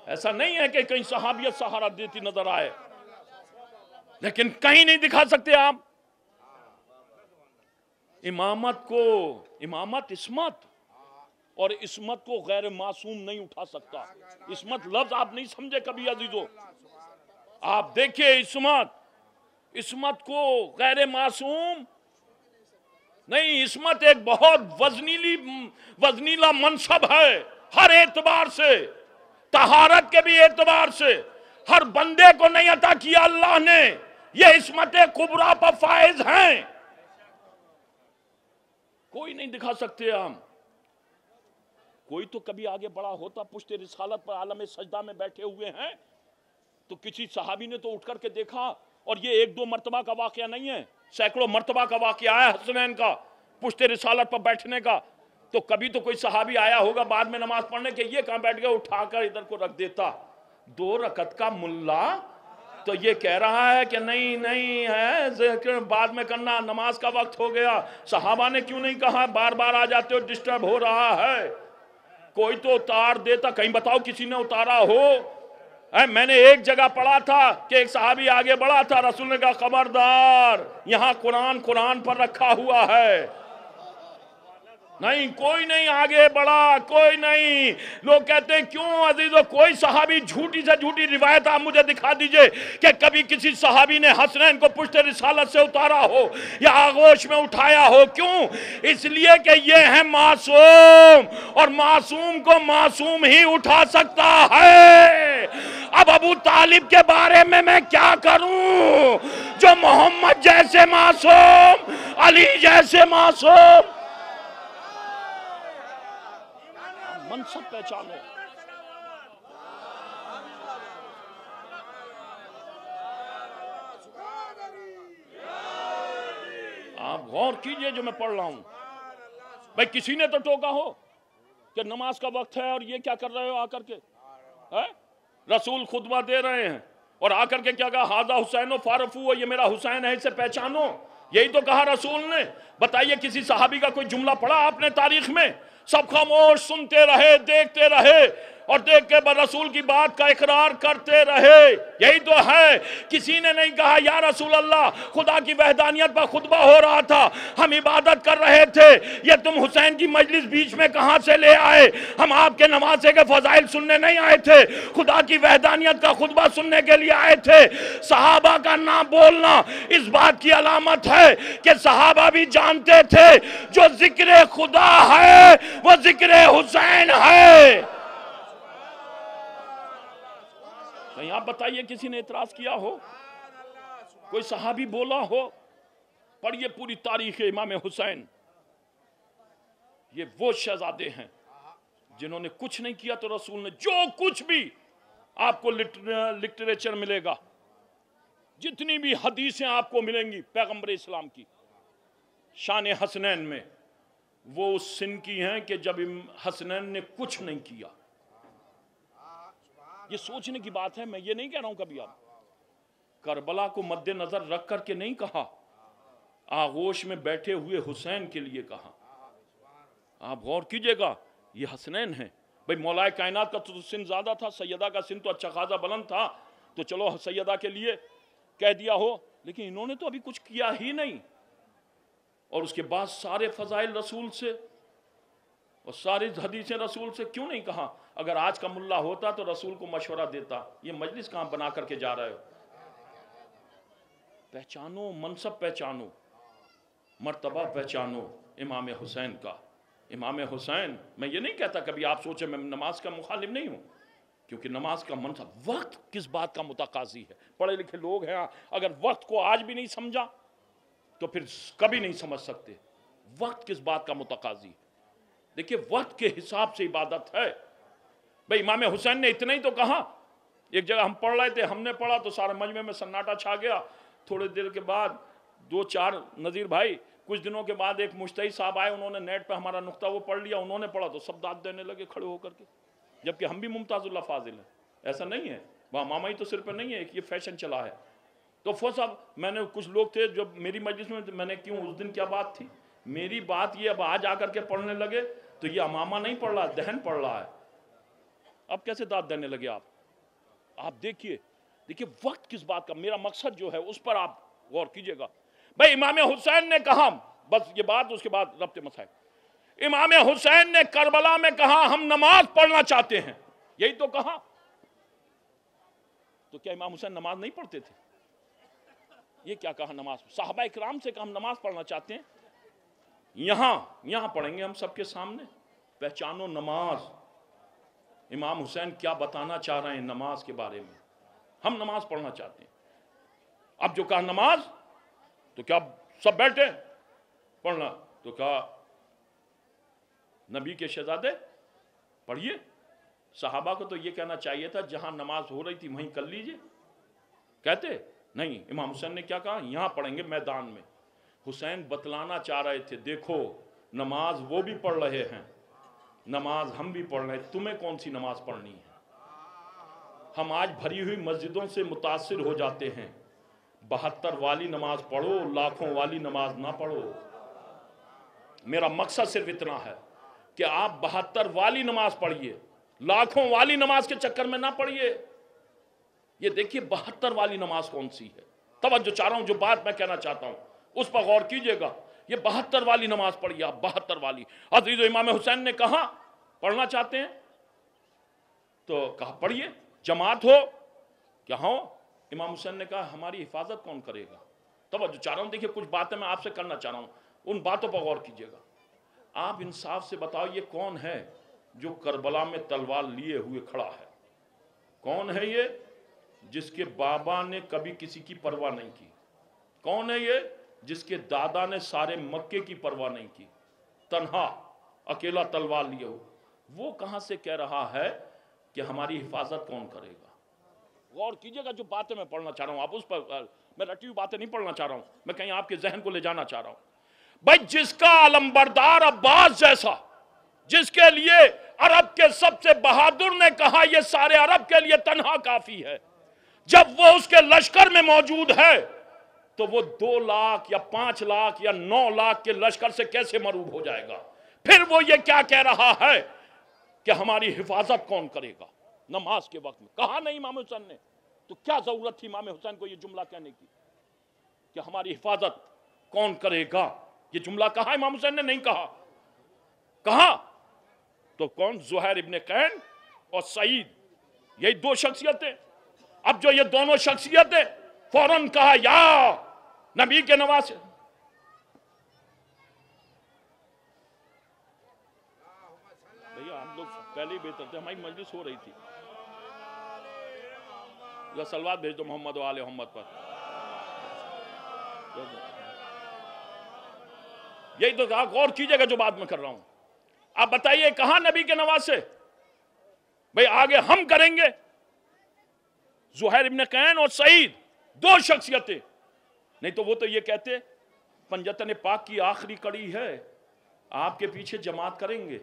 ایسا نہیں ہے کہ کہیں صحابیت سہارا دیتی نظر آئے، لیکن کہیں نہیں دکھا سکتے آپ امامت کو۔ امامت عصمت، اور عصمت کو غیر معصوم نہیں اٹھا سکتا۔ عصمت لفظ آپ نہیں سمجھے کبھی عزیزو، آپ دیکھیں عصمت کو غیر معصوم نہیں، عصمت ایک بہت وزنیلا منصب ہے، ہر اعتبار سے، طہارت کے بھی اعتبار سے، ہر بندے کو نہیں عطا کیا اللہ نے، یہ عصمت کبریٰ پر فائز ہیں، کوئی نہیں دکھا سکتے ہم۔ کوئی تو کبھی آگے بڑا ہوتا، پشت رسالت پر عالم سجدہ میں بیٹھے ہوئے ہیں، تو کسی صحابی نے تو اٹھ کر کے دیکھا، اور یہ ایک دو مرتبہ کا واقعہ نہیں ہے، سینکڑوں مرتبہ کا واقعہ ہے حسنین کا پشت رسالت پر بیٹھنے کا۔ تو کبھی تو کوئی صحابی آیا ہوگا بعد میں نماز پڑھنے کے، یہ کہاں بیٹھ گیا، اٹھا کر ادھر کو رکھ دیتا۔ 2 رکعت کا ملا تو یہ کہہ رہا ہے کہ نہیں ہے، ذکر بعد میں کرنا، نماز کا وقت ہو گیا۔ صحابہ نے کیوں نہیں کہا بار بار آ جاتے ہو، ڈسٹرب ہو رہا ہے؟ کوئی تو اتار دیتا، کہیں بتاؤ کسی نے اتارا ہو؟ میں نے ایک جگہ پڑھا تھا کہ ایک صحابی آگے بڑھا تھا، رسول نے کہا خبردار، یہاں قرآن پر رکھا ہوا ہے۔ نہیں، کوئی نہیں آگے بڑھا، کوئی نہیں۔ لوگ کہتے ہیں کیوں عزیزو، کوئی صحابی جھوٹی سے جھوٹی روایت آپ مجھے دکھا دیجئے کہ کبھی کسی صحابی نے حسنین کو پشت رسالت سے اتارا ہو یا آغوش میں اٹھایا ہو۔ کیوں؟ اس لیے کہ یہ ہے معصوم، اور معصوم کو معصوم ہی اٹھا سکتا ہے۔ اب ابو طالب کے بارے میں کیا کروں، جو محمد جیسے معصوم، علی جیسے معصوم۔ منصب پہچانو۔ آپ غور کیجئے جو میں پڑھ رہا ہوں، بھئی کسی نے تو ٹوکا ہو کہ نماز کا وقت ہے اور یہ کیا کر رہے ہو آ کر کے؟ رسول خطبہ دے رہے ہیں اور آ کر کے کیا کہا، ہذا حسین فعرفوہ، یہ میرا حسین ہے، اسے پہچانو۔ یہی تو کہا رسول نے۔ بتائیے کسی صحابی کا کوئی جملہ پڑھا آپ نے تاریخ میں؟ سب خاموش سنتے رہے، دیکھتے رہے، اور دیکھ کے رسول کی بات کا اقرار کرتے رہے۔ یہی تو ہے، کسی نے نہیں کہا یا رسول اللہ خدا کی وحدانیت پر خطبہ ہو رہا تھا، ہم عبادت کر رہے تھے، یہ تم حسین کی مجلس بیچ میں کہاں سے لے آئے؟ ہم آپ کے نمازے کے فضائل سننے نہیں آئے تھے، خدا کی وحدانیت کا خطبہ سننے کے لیے آئے تھے۔ صحابہ کا نہ بولنا اس بات کی علامت ہے کہ صحابہ بھی جانتے تھے جو ذکر خدا ہے وہ ذکر حسین ہے۔ کہیں آپ بتائیے کسی نے اعتراض کیا ہو؟ کوئی صحابی بولا ہو؟ پڑھیے پوری تاریخ امام حسین۔ یہ وہ شہزادے ہیں جنہوں نے کچھ نہیں کیا تو رسول نے جو کچھ بھی آپ کو لٹریچر ملے گا، جتنی بھی حدیثیں آپ کو ملیں گی پیغمبر اسلام کی شان حسنین میں، وہ اس سن کی ہیں کہ جب حسنین نے کچھ نہیں کیا۔ یہ سوچنے کی بات ہے، میں یہ نہیں کہہ رہا ہوں کبھی آپ کربلا کو مد نظر رکھ کر کے نہیں کہا، آغوش میں بیٹھے ہوئے حسین کے لیے کہا۔ आप गौर कीजिएगा, ये हसनैन हैं। भाई मौलाए कायनात का तो सिन ज़्यादा था, सैयदा का सिन तो अच्छा खासा बुलंद था, तो चलो सैयदा के लिए कह दिया हो, लेकिन इन्होंने तो अभी कुछ किया ही नहीं। और उसके बाद सारे फजाइल रसूल से और सारी हदीसें रसूल से क्यों नहीं कहा? अगर आज का मुल्ला होता तो रसूल को मशवरा देता, ये मजलिस कहाँ बना करके जा रहे हो? पहचानो, मनसब पहचानो, मर्तबा पहचानो इमाम हुसैन का। इमाम हुसैन, मैं ये नहीं कहता कभी आप सोचे मैं नमाज का मुखालिफ नहीं हूँ, क्योंकि नमाज का मनसब, वक्त किस बात का मुतकाजी है। पढ़े लिखे लोग हैं, अगर वक्त को आज भी नहीं समझा तो फिर कभी नहीं समझ सकते वक्त किस बात का मुतकाजी। देखिए वक्त के हिसाब से इबादत है। भाई इमाम हुसैन ने इतना ही तो कहा। एक जगह हम पढ़ रहे थे, हमने पढ़ा तो सारे मजमे में सन्नाटा छा गया। थोड़ी देर के बाद दो चार नज़ीर भाई, कुछ दिनों के बाद एक मुश्तही साहब आए, उन्होंने नेट पे हमारा नुक्ता वो पढ़ लिया, उन्होंने पढ़ा तो सब दाद देने लगे खड़े होकर के, जबकि हम भी मुमताजुल्लाह फाजिल हैं। ऐसा नहीं है, वहाँ मामा ही तो सिर पे नहीं है, ये फैशन चला है। तो फो साहब, मैंने कुछ लोग थे जो मेरी मजलिस में, मैंने क्यों, उस दिन क्या बात थी मेरी बात, ये अब आज आकर के पढ़ने लगे तो ये अमामा नहीं पढ़ रहा, दहन पढ़ रहा है। अब कैसे दाद देने लगे आप देखिए वक्त किस बात का, मेरा मकसद जो है उस पर आप गौर कीजिएगा। भाई इमाम हुसैन ने कहा, बस ये बात, उसके बाद रब्ते मसाइल। इमाम हुसैन ने करबला में कहा हम नमाज पढ़ना चाहते हैं, यही तो कहा। तो क्या इमाम हुसैन नमाज नहीं पढ़ते थे? ये क्या कहा नमाज? साहबा इकराम से कहा हम नमाज पढ़ना चाहते हैं, यहां पढ़ेंगे हम सबके सामने। पहचानो नमाज, इमाम हुसैन क्या बताना चाह रहे हैं नमाज के बारे में। हम नमाज पढ़ना चाहते हैं। अब जो कहा नमाज, तो क्या सब बैठे पढ़ना? तो कहा नबी के शहजादे पढ़िए। सहाबा को तो ये कहना चाहिए था जहां नमाज हो रही थी वहीं कर लीजिए, कहते नहीं। इमाम हुसैन ने क्या कहा? यहां पढ़ेंगे मैदान में। हुसैन बतलाना चाह रहे थे, देखो नमाज वो भी पढ़ रहे हैं, नमाज हम भी पढ़ रहे हैं, तुम्हें कौन सी नमाज पढ़नी है? हम आज भरी हुई मस्जिदों से मुतासिर हो जाते हैं। 72 वाली नमाज पढ़ो, लाखों वाली नमाज ना पढ़ो। मेरा मकसद सिर्फ इतना है कि आप 72 वाली नमाज पढ़िए, लाखों वाली नमाज के चक्कर में ना पढ़िए। ये देखिए 72 वाली नमाज कौन सी है। तवज्जो चाह रहा हूं, जो बात मैं कहना चाहता हूं उस पर गौर कीजिएगा। ये 72 वाली नमाज पढ़िए आप, 72 वाली। अजीज इमाम हुसैन ने कहा पढ़ना चाहते हैं, तो कहा पढ़िए, जमात हो क्या हो। इमाम हुसैन ने कहा हमारी हिफाजत कौन करेगा? तवज्जो चाह रहा हूं, देखिए कुछ बातें मैं आपसे करना चाह रहा हूं, उन बातों पर गौर कीजिएगा। आप इंसाफ से बताओ ये कौन है जो करबला में तलवार लिए हुए खड़ा है? कौन है ये जिसके बाबा ने कभी किसी की परवाह नहीं की? कौन है ये जिसके दादा ने सारे मक्के की परवाह नहीं की, तन्हा अकेला तलवार लिए हो? वो कहां से कह रहा है कि हमारी हिफाजत कौन करेगा? गौर कीजिएगा जो बातें मैं पढ़ना चाह रहा हूं, आप उस पर, मैं रटी हुई बातें नहीं पढ़ना चाह रहा हूं, मैं कहीं आपके जहन को ले जाना चाह रहा हूं। भाई जिसका अलमबरदार अब्बास जैसा, जिसके लिए अरब के सबसे बहादुर ने कहा यह सारे अरब के लिए तन्हा काफी है, जब वो उसके लश्कर में मौजूद है तो वो 2 लाख या 5 लाख या 9 लाख के लश्कर से कैसे मरूब हो जाएगा? फिर वो ये क्या कह रहा है कि हमारी हिफाजत कौन करेगा? नमाज के वक्त में कहा नहीं इमाम हुसैन ने, तो क्या जरूरत थी इमाम हुसैन को ये जुमला कहने की कि हमारी हिफाजत कौन करेगा? ये जुमला कहा इमाम हुसैन ने? नहीं कहा। कहा तो कौन? ज़ुहैर इब्न कैन और सईद, यही 2 शख्सियतें। अब जो ये दोनों शख्सियतें फौरन कहा या नबी के नवासे। भैया हम लोग पहले ही बेहतर थे, हमारी मजलिस हो रही थी। सलवात भेज दो मोहम्मद व आले मोहम्मद पर। यही तो कहा, गौर कीजिएगा जो बात मैं कर रहा हूं। आप बताइए कहां नबी के नवासे? भाई आगे हम करेंगे। ज़ुहैर इब्न कैन और सईद 2 शख्सियतें, नहीं तो वो तो ये कहते पंजतन पाक की आखिरी कड़ी है, आपके पीछे जमात करेंगे।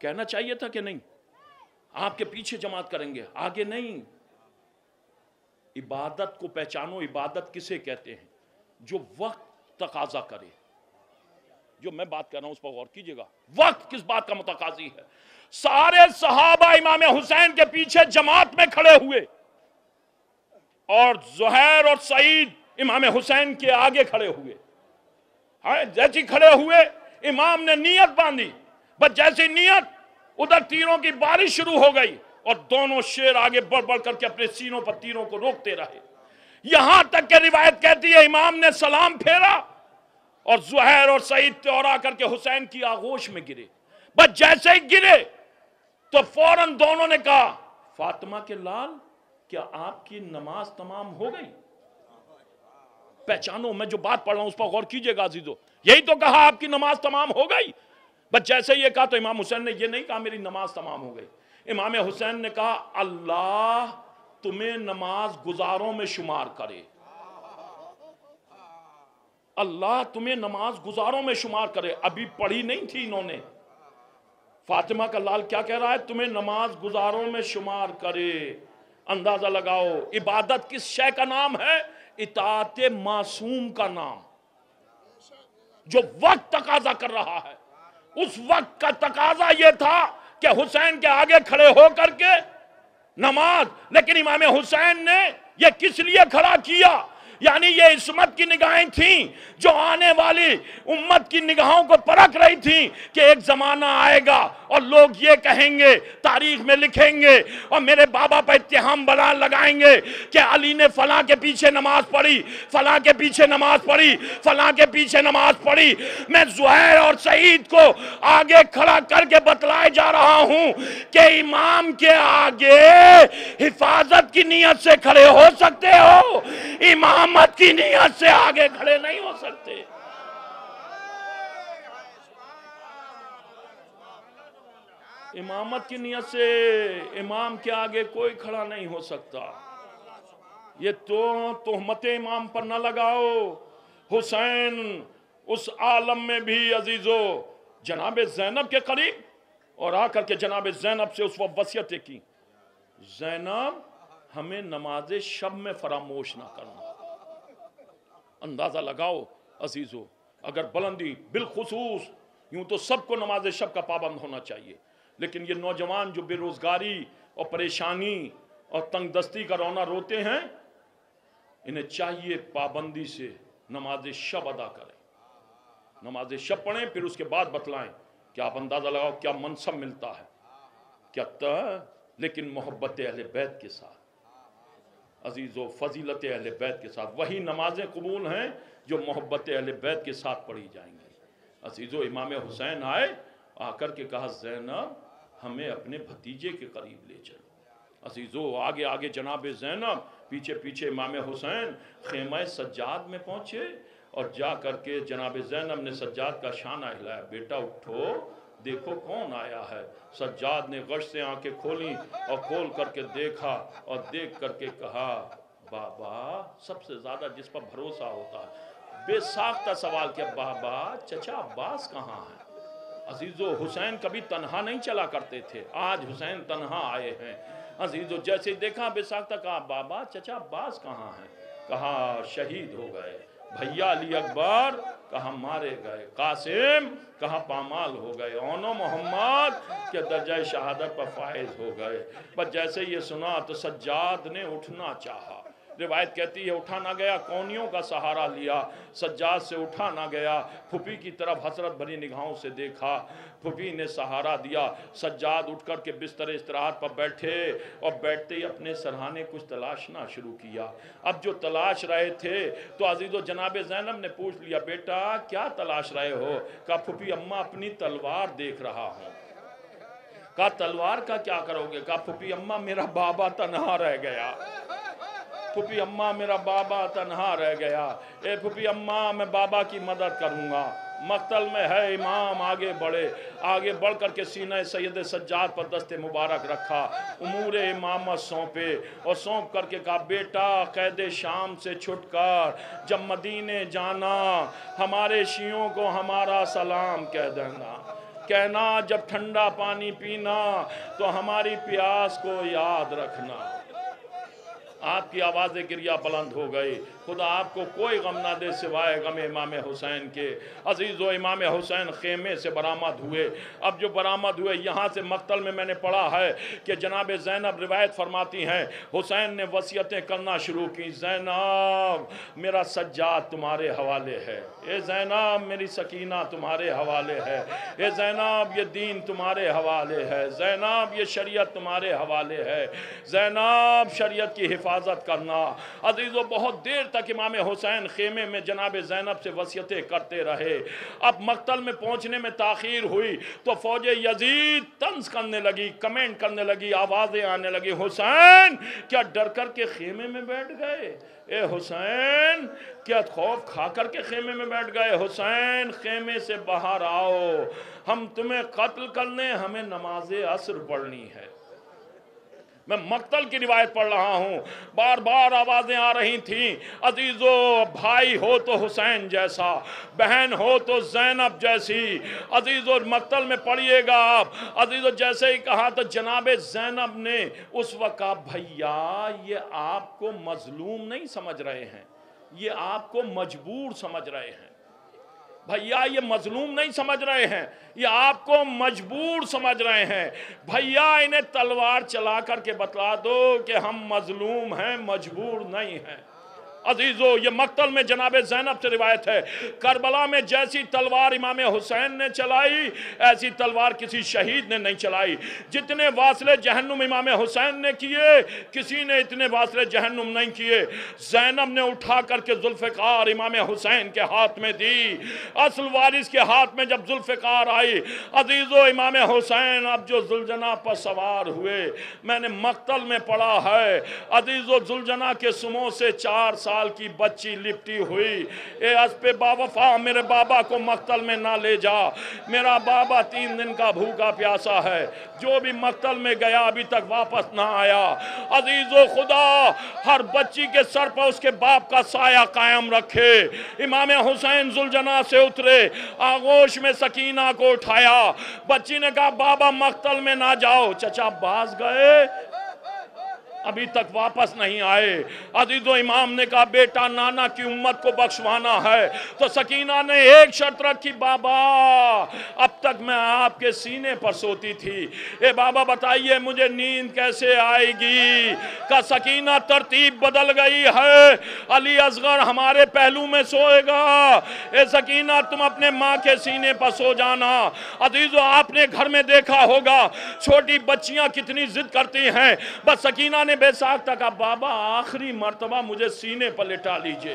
कहना चाहिए था कि नहीं, आपके पीछे जमात करेंगे, आगे नहीं। इबादत को पहचानो। इबादत किसे कहते हैं? जो वक्त तकाजा करे, جو میں بات کر رہا ہوں اس پر غور کیجئے گا، وقت کس بات کا متقاضی ہے۔ سارے صحابہ امام حسین کے پیچھے جماعت میں کھڑے ہوئے اور زہیر اور سعید امام حسین کے آگے کھڑے ہوئے۔ جیسے کھڑے ہوئے امام نے نیت باندھی، بس جیسی نیت ادھر تیروں کی بارش شروع ہو گئی اور دونوں شیر آگے بڑھ بڑھ کر کے اپنے سینوں پر تیروں کو روکتے رہے، یہاں تک کہ روایت کہتی ہے امام نے سلام پھیرا اور زہیر اور سعید توڑا کر کے حسین کی آغوش میں گرے۔ بس جیسے ہی گرے تو فوراً دونوں نے کہا فاطمہ کے لال کیا آپ کی نماز تمام ہو گئی؟ پہچانو، میں جو بات پڑھ رہا ہوں اس پر غور کیجئے گا عزیزو، یہی تو کہا آپ کی نماز تمام ہو گئی۔ بس جیسے یہ کہا تو امام حسین نے یہ نہیں کہا میری نماز تمام ہو گئی، امام حسین نے کہا اللہ تمہیں نماز گزاروں میں شمار کرے، اللہ تمہیں نماز گزاروں میں شمار کرے۔ ابھی پڑھی نہیں تھی انہوں نے، فاطمہ کا لال کیا کہہ رہا ہے؟ تمہیں نماز گزاروں میں شمار کرے۔ اندازہ لگاؤ عبادت کس شے کا نام ہے؟ اطاعت معصوم کا نام، جو وقت تقاضا کر رہا ہے۔ اس وقت کا تقاضا یہ تھا کہ حسین کے آگے کھڑے ہو کر کے نماز، لیکن امام حسین نے یہ کس لیے کھڑا کیا؟ یعنی یہ عصمت کی نگاہیں تھیں جو آنے والی امت کی نگاہوں کو پرکھ رہی تھیں کہ ایک زمانہ آئے گا اور لوگ یہ کہیں گے، تاریخ میں لکھیں گے اور میرے بابا پر اتہام بنا لگائیں گے کہ علی نے فلاں کے پیچھے نماز پڑھی، فلاں کے پیچھے نماز پڑھی، فلاں کے پیچھے نماز پڑھی۔ میں زہیر اور سعید کو آگے کھڑا کر کے بتلائے جا رہا ہوں کہ امام کے آگے حفاظت کی نیت سے کھڑے ہو سکتے ہو، امامت کی نیت سے آگے کھڑے نہیں ہو سکتے۔ امامت کی نیت سے امام کے آگے کوئی کھڑا نہیں ہو سکتا۔ یہ تو تہمت امام پر نہ لگاؤ۔ حسین اس عالم میں بھی عزیزو جناب زینب کے قریب اور آ کر کے جناب زینب سے اس وقت وصیتیں کی، زینب ہمیں نماز شب میں فراموش نہ کرنا۔ اندازہ لگاؤ عزیزو، اگر بلندی بالخصوص یوں تو سب کو نماز شب کا پابند ہونا چاہیے، لیکن یہ نوجوان جو بے روزگاری اور پریشانی اور تنگ دستی کا رونا روتے ہیں، انہیں چاہیے پابندی سے نماز شب ادا کریں، نماز شب پڑھیں، پھر اس کے بعد بتلائیں کہ آپ اندازہ لگاؤ کیا منصب ملتا ہے، کیا لیکن محبت اہل بیت کے ساتھ عزیزو، فضیلت اہل بیت کے ساتھ، وہی نمازیں قبول ہیں جو محبت اہل بیت کے ساتھ پڑھی جائیں گی۔ عزیزو امام حسین آئے، آ کر کے کہا زینب ہمیں اپنے بھتیجے کے قریب لے چلو۔ عزیزو آگے آگے جناب زینب، پیچھے پیچھے امام حسین خیمہ سجاد میں پہنچے اور جا کر کے جناب زینب نے سجاد کا شانہ ہلایا، بیٹا اٹھو دیکھو کون آیا ہے۔ سجاد نے غش سے آنکھیں کھولیں اور کھول کر کے دیکھا اور دیکھ کر کے کہا بابا، سب سے زیادہ جس پر بھروسہ ہوتا ہے، بے ساختہ سوال کیا، بابا چچا عباس کہاں ہے؟ عزیزو حسین کبھی تنہا نہیں چلا کرتے تھے، آج حسین تنہا آئے ہیں۔ عزیزو جیسے ہی دیکھا بے ساختہ کہا بابا چچا عباس کہاں ہے؟ کہا شہید ہو گئے۔ بھیا علی اکبر؟ کہا مارے گئے۔ قاسم؟ کہا پامال ہو گئے۔ اونو محمد؟ کہ درجہ شہادت پر فائز ہو گئے۔ بس جیسے یہ سنا تو سجاد نے اٹھنا چاہا، روایت کہتی ہے اٹھا نہ گیا، کونیوں کا سہارا لیا، سجاد سے اٹھا نہ گیا، پھپھی کی طرف حسرت بھری نگاہوں سے دیکھا، پھپھی نے سہارا دیا، سجاد اٹھ کر کے بستر استراحت پر بیٹھے اور بیٹھتے ہی اپنے سرہانے کچھ تلاشنا شروع کیا۔ اب جو تلاش رہے تھے تو عزیزو جناب زینب نے پوچھ لیا بیٹا کیا تلاش رہے ہو؟ کہا پھپھی اماں اپنی تلوار دیکھ رہا ہوں۔ کہا تلوار کا کیا کرو گے؟ کہا پھپھی اماں میرا بابا تنہا رہ گیا، پھپھی اماں میرا بابا تنہا رہ گیا، اے پھپھی اماں میں بابا کی مدد کروں گا۔ مقتل میں ہے امام آگے بڑھے، آگے بڑھ کر کے سینہ سید سجاد پر دست مبارک رکھا، امور امامت سونپے اور سونپ کر کے کہا بیٹا قید شام سے چھٹ کر جب مدینے جانا ہمارے شیعوں کو ہمارا سلام کہہ دینا، کہنا جب ٹھنڈا پانی پینا تو ہماری پیاس کو یاد رکھنا۔ آپ کی آواز گریہ بلند ہو گئی، खुदा आपको कोई गम ना दे सिवाय गम इमाम हुसैन के। अजीज़ो, इमाम हुसैन खेमे से बरामद हुए। अब जो बरामद हुए यहाँ से मक्तल में मैंने पढ़ा है कि जनाब ज़ैनब रिवायत फरमाती हैं हुसैन ने वसीयतें करना शुरू की। ज़ैनब मेरा सज्जाद तुम्हारे हवाले है, ए ज़ैनब मेरी सकीना तुम्हारे हवाले है, ए ज़ैनब ये दीन तुम्हारे हवाले है, ज़ैनब ये शरीयत तुम्हारे हवाले है, ज़ैनब शरीयत की हिफाजत करना। अजीज़ो, बहुत देर तक इमाम हुसैन खेमे में जनाब ज़ैनब से वसीयतें करते रहे। अब मक्तल में पहुंचने में ताख़ीर हुई तो फौज यजीद तंज करने लगी, कमेंट करने लगी, आवाज़ें आने लगी, हुसैन क्या डर कर के खेमे में बैठ गए? ए हुसैन क्या खौफ खा कर के खेमे में बैठ गए? हुसैन खेमे से बाहर आओ, हम तुम्हें कत्ल करने, हमें नमाज असर पढ़नी है। मैं मक्तल की रिवायत पढ़ रहा हूँ, बार बार आवाज़ें आ रही थीं, अजीज़ो भाई हो तो हुसैन जैसा, बहन हो तो ज़ैनब जैसी। अजीज़ो मक्तल में पढ़िएगा आप, अजीज़ो जैसे ही कहा तो जनाब ज़ैनब ने उस वक्त, भैया ये आपको मजलूम नहीं समझ रहे हैं, ये आपको मजबूर समझ रहे हैं। भैया ये मजलूम नहीं समझ रहे हैं, ये आपको मजबूर समझ रहे हैं। भैया इन्हें तलवार चला करके बतला दो कि हम मजलूम हैं, मजबूर नहीं हैं। अजीज़ो ये मक्तल में जनाब ज़ैनब से रिवायत है, करबला में जैसी तलवार इमाम हुसैन ने चलाई ऐसी तलवार किसी शहीद ने नहीं चलाई। जितने वासले जहन्नुम इमाम हुसैन ने किए किसी ने इतने वासले जहन्नुम नहीं किए। ज़ैनब ने उठा करके जुल्फ़िकार इमाम हुसैन के हाथ में दी। असल वारिस के हाथ में जब जुल्फ़िकार आई, अजीज़ो इमाम हुसैन अब जो जुलजना पर सवार हुए, मैंने मक्तल में पढ़ा है, अजीज़ो जुलजना के सुमों से 4 साल की बच्ची लिपटी हुई। ए अस्पे बावफा मेरे बाबा को मक्तल में ना ले जा, मेरा बाबा 3 दिन का भूखा प्यासा है। जो भी मक्तल में गया अभी तक वापस ना आया। अजीजो खुदा हर बच्ची के सर पर उसके बाप का साया कायम रखे। इमाम हुसैन जुलजना से उतरे, आगोश में सकीना को उठाया। बच्ची ने कहा बाबा मक्तल में ना जाओ। चचा बाज गए, अभी तक वापस नहीं आए। अजीजो इमाम ने कहा बेटा नाना की उम्मत को बख्शवाना है। तो सकीना ने एक शर्त रखी, बाबा अब तक मैं आपके सीने पर सोती थी, ए बाबा बताइए मुझे नींद कैसे आएगी। का सकीना तरतीब बदल गई है, अली असगर हमारे पहलू में सोएगा। ए सकीना तुम अपने माँ के सीने पर सो जाना। अजीजो आपने घर में देखा होगा छोटी बच्चियां कितनी जिद करती हैं। बस सकीना बेसाख तक बाबा आखिरी मर्तबा मुझे सीने पर लिटा लीजिए।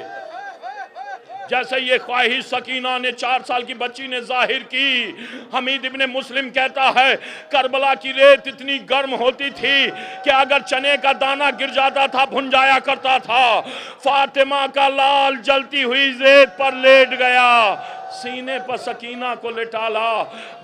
जैसे ये ख्वाहिश सकीना ने 4 साल की बच्ची ने जाहिर की। हमीद इब्ने मुस्लिम कहता है करबला की रेत इतनी गर्म होती थी कि अगर चने का दाना गिर जाता था भुन जाया करता था। फातिमा का लाल जलती हुई रेत पर लेट गया, सीने पर सकीना को लिटाला।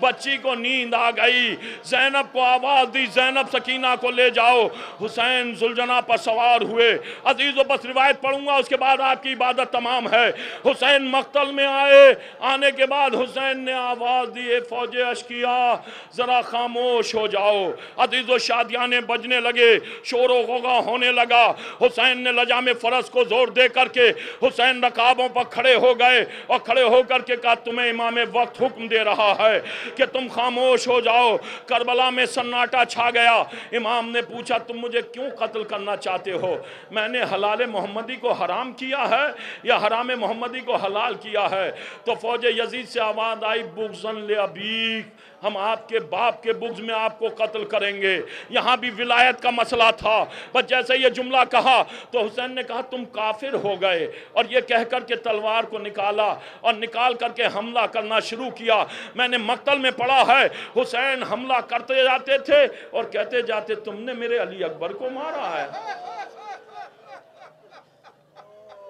बच्ची को नींद आ गई। ज़ैनब को आवाज़ दी, ज़ैनब सकीना को ले जाओ। हुसैन जुलजना पर सवार हुए। अजीज़ो बस रिवायत पढ़ूंगा, उसके बाद आपकी इबादत तमाम है। हुसैन मक्तल में आए। आने के बाद हुसैन ने आवाज़ दी, फौज अशकिया ज़रा खामोश हो जाओ। अजीज़ो शादियाने बजने लगे, शोर गोगा होने लगा। हुसैन ने लजाम फ़रस को जोर दे करके हुसैन रकाबों पर खड़े हो गए और खड़े होकर के कहा तुम्हें इमाम वक्त हुक्म दे रहा है कि तुम खामोश हो जाओ। करबला में सन्नाटा छा गया। इमाम ने पूछा तुम मुझे क्यों कत्ल करना चाहते हो? मैंने हलाल मोहम्मदी को हराम किया है या हराम मोहम्मदी को हलाल किया है? तो फौज यजीद से आवाज़ आई, बुग़्ज़न ले अबीक, हम आपके बाप के बुग़्ज़ में आपको कत्ल करेंगे। यहाँ भी विलायत का मसला था। बस जैसे ये जुमला कहा तो हुसैन ने कहा तुम काफिर हो गए, और ये कह कर के तलवार को निकाला और निकाल करके हमला करना शुरू किया। मैंने मक्तल में पढ़ा है हुसैन हमला करते जाते थे और कहते जाते तुमने मेरे अली अकबर को मारा है,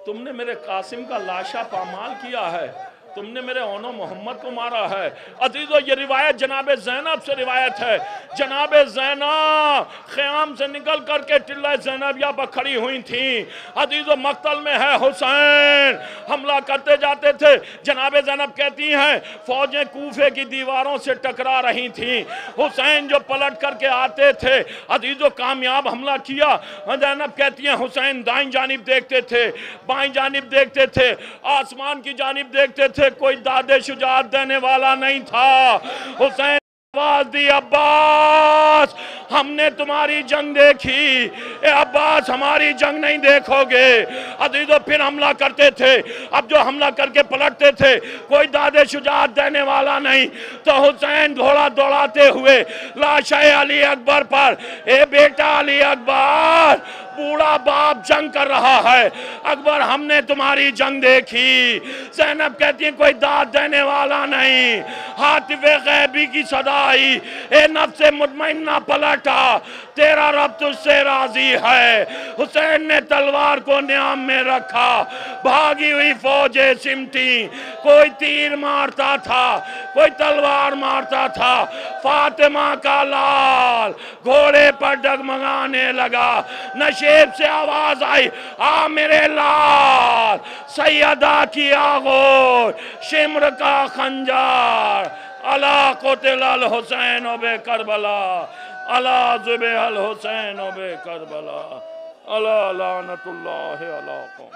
तुमने मेरे कासिम का लाशा पामाल किया है, तुमने मेरे ओनो मोहम्मद को मारा है। अजीजो ये रिवायत जनाब ज़ैनब से रिवायत है। جناب زینب خیام سے نکل کر کے ٹلہ زینبیہ پر کھڑی ہوئی تھیں. عزیز و مقتل میں ہے حسین. حملہ کرتے جاتے تھے. جناب زینب کہتی ہیں فوجیں کوفے کی دیواروں سے ٹکرا رہی تھیں. حسین جو پلٹ کر کے آتے تھے عزیز و کامیاب حملہ کیا. زینب کہتی ہیں حسین دائیں جانب دیکھتے تھے, بائیں جانب دیکھتے تھے, آسمان کی جانب دیکھتے تھے, کوئی داد شجاعت دینے والا نہیں تھا. حسین آواز دی عباس ہم نے تمہاری جنگ دیکھی, اے عباس ہماری جنگ نہیں دیکھو گے. عزیزو پھر حملہ کرتے تھے. اب جو حملہ کر کے پلٹتے تھے کوئی داد شجاعت دینے والا نہیں. تو حسین گھوڑا دوڑاتے ہوئے لاشِ علی اکبر پر, اے بیٹا علی اکبر, بوڑھا باپ جنگ کر رہا ہے, اکبر ہم نے تمہاری جنگ دیکھی. زینب کہتی ہیں کوئی داد دینے والا نہیں. حاطف غیبی کی صدا آئی, اے نفس مطمئنہ پلٹا, تیرا رب تجھ سے راضی ہے. حسین نے تلوار کو نیام میں رکھا, بھاگی ہوئی فوجیں سمٹی, کوئی تیر مارتا تھا, کوئی تلوار مارتا تھا. فاطمہ کا لال گھوڑے پر ڈگمگانے لگا. نشیب سے آواز آئی, آ میرے لال, سیدہ کی آغوش, شمر کا خنجر, الا قتل الحسین بے کربلا, الا ذبح الحسین بے کربلا, الا لعنت اللہ علی قوم.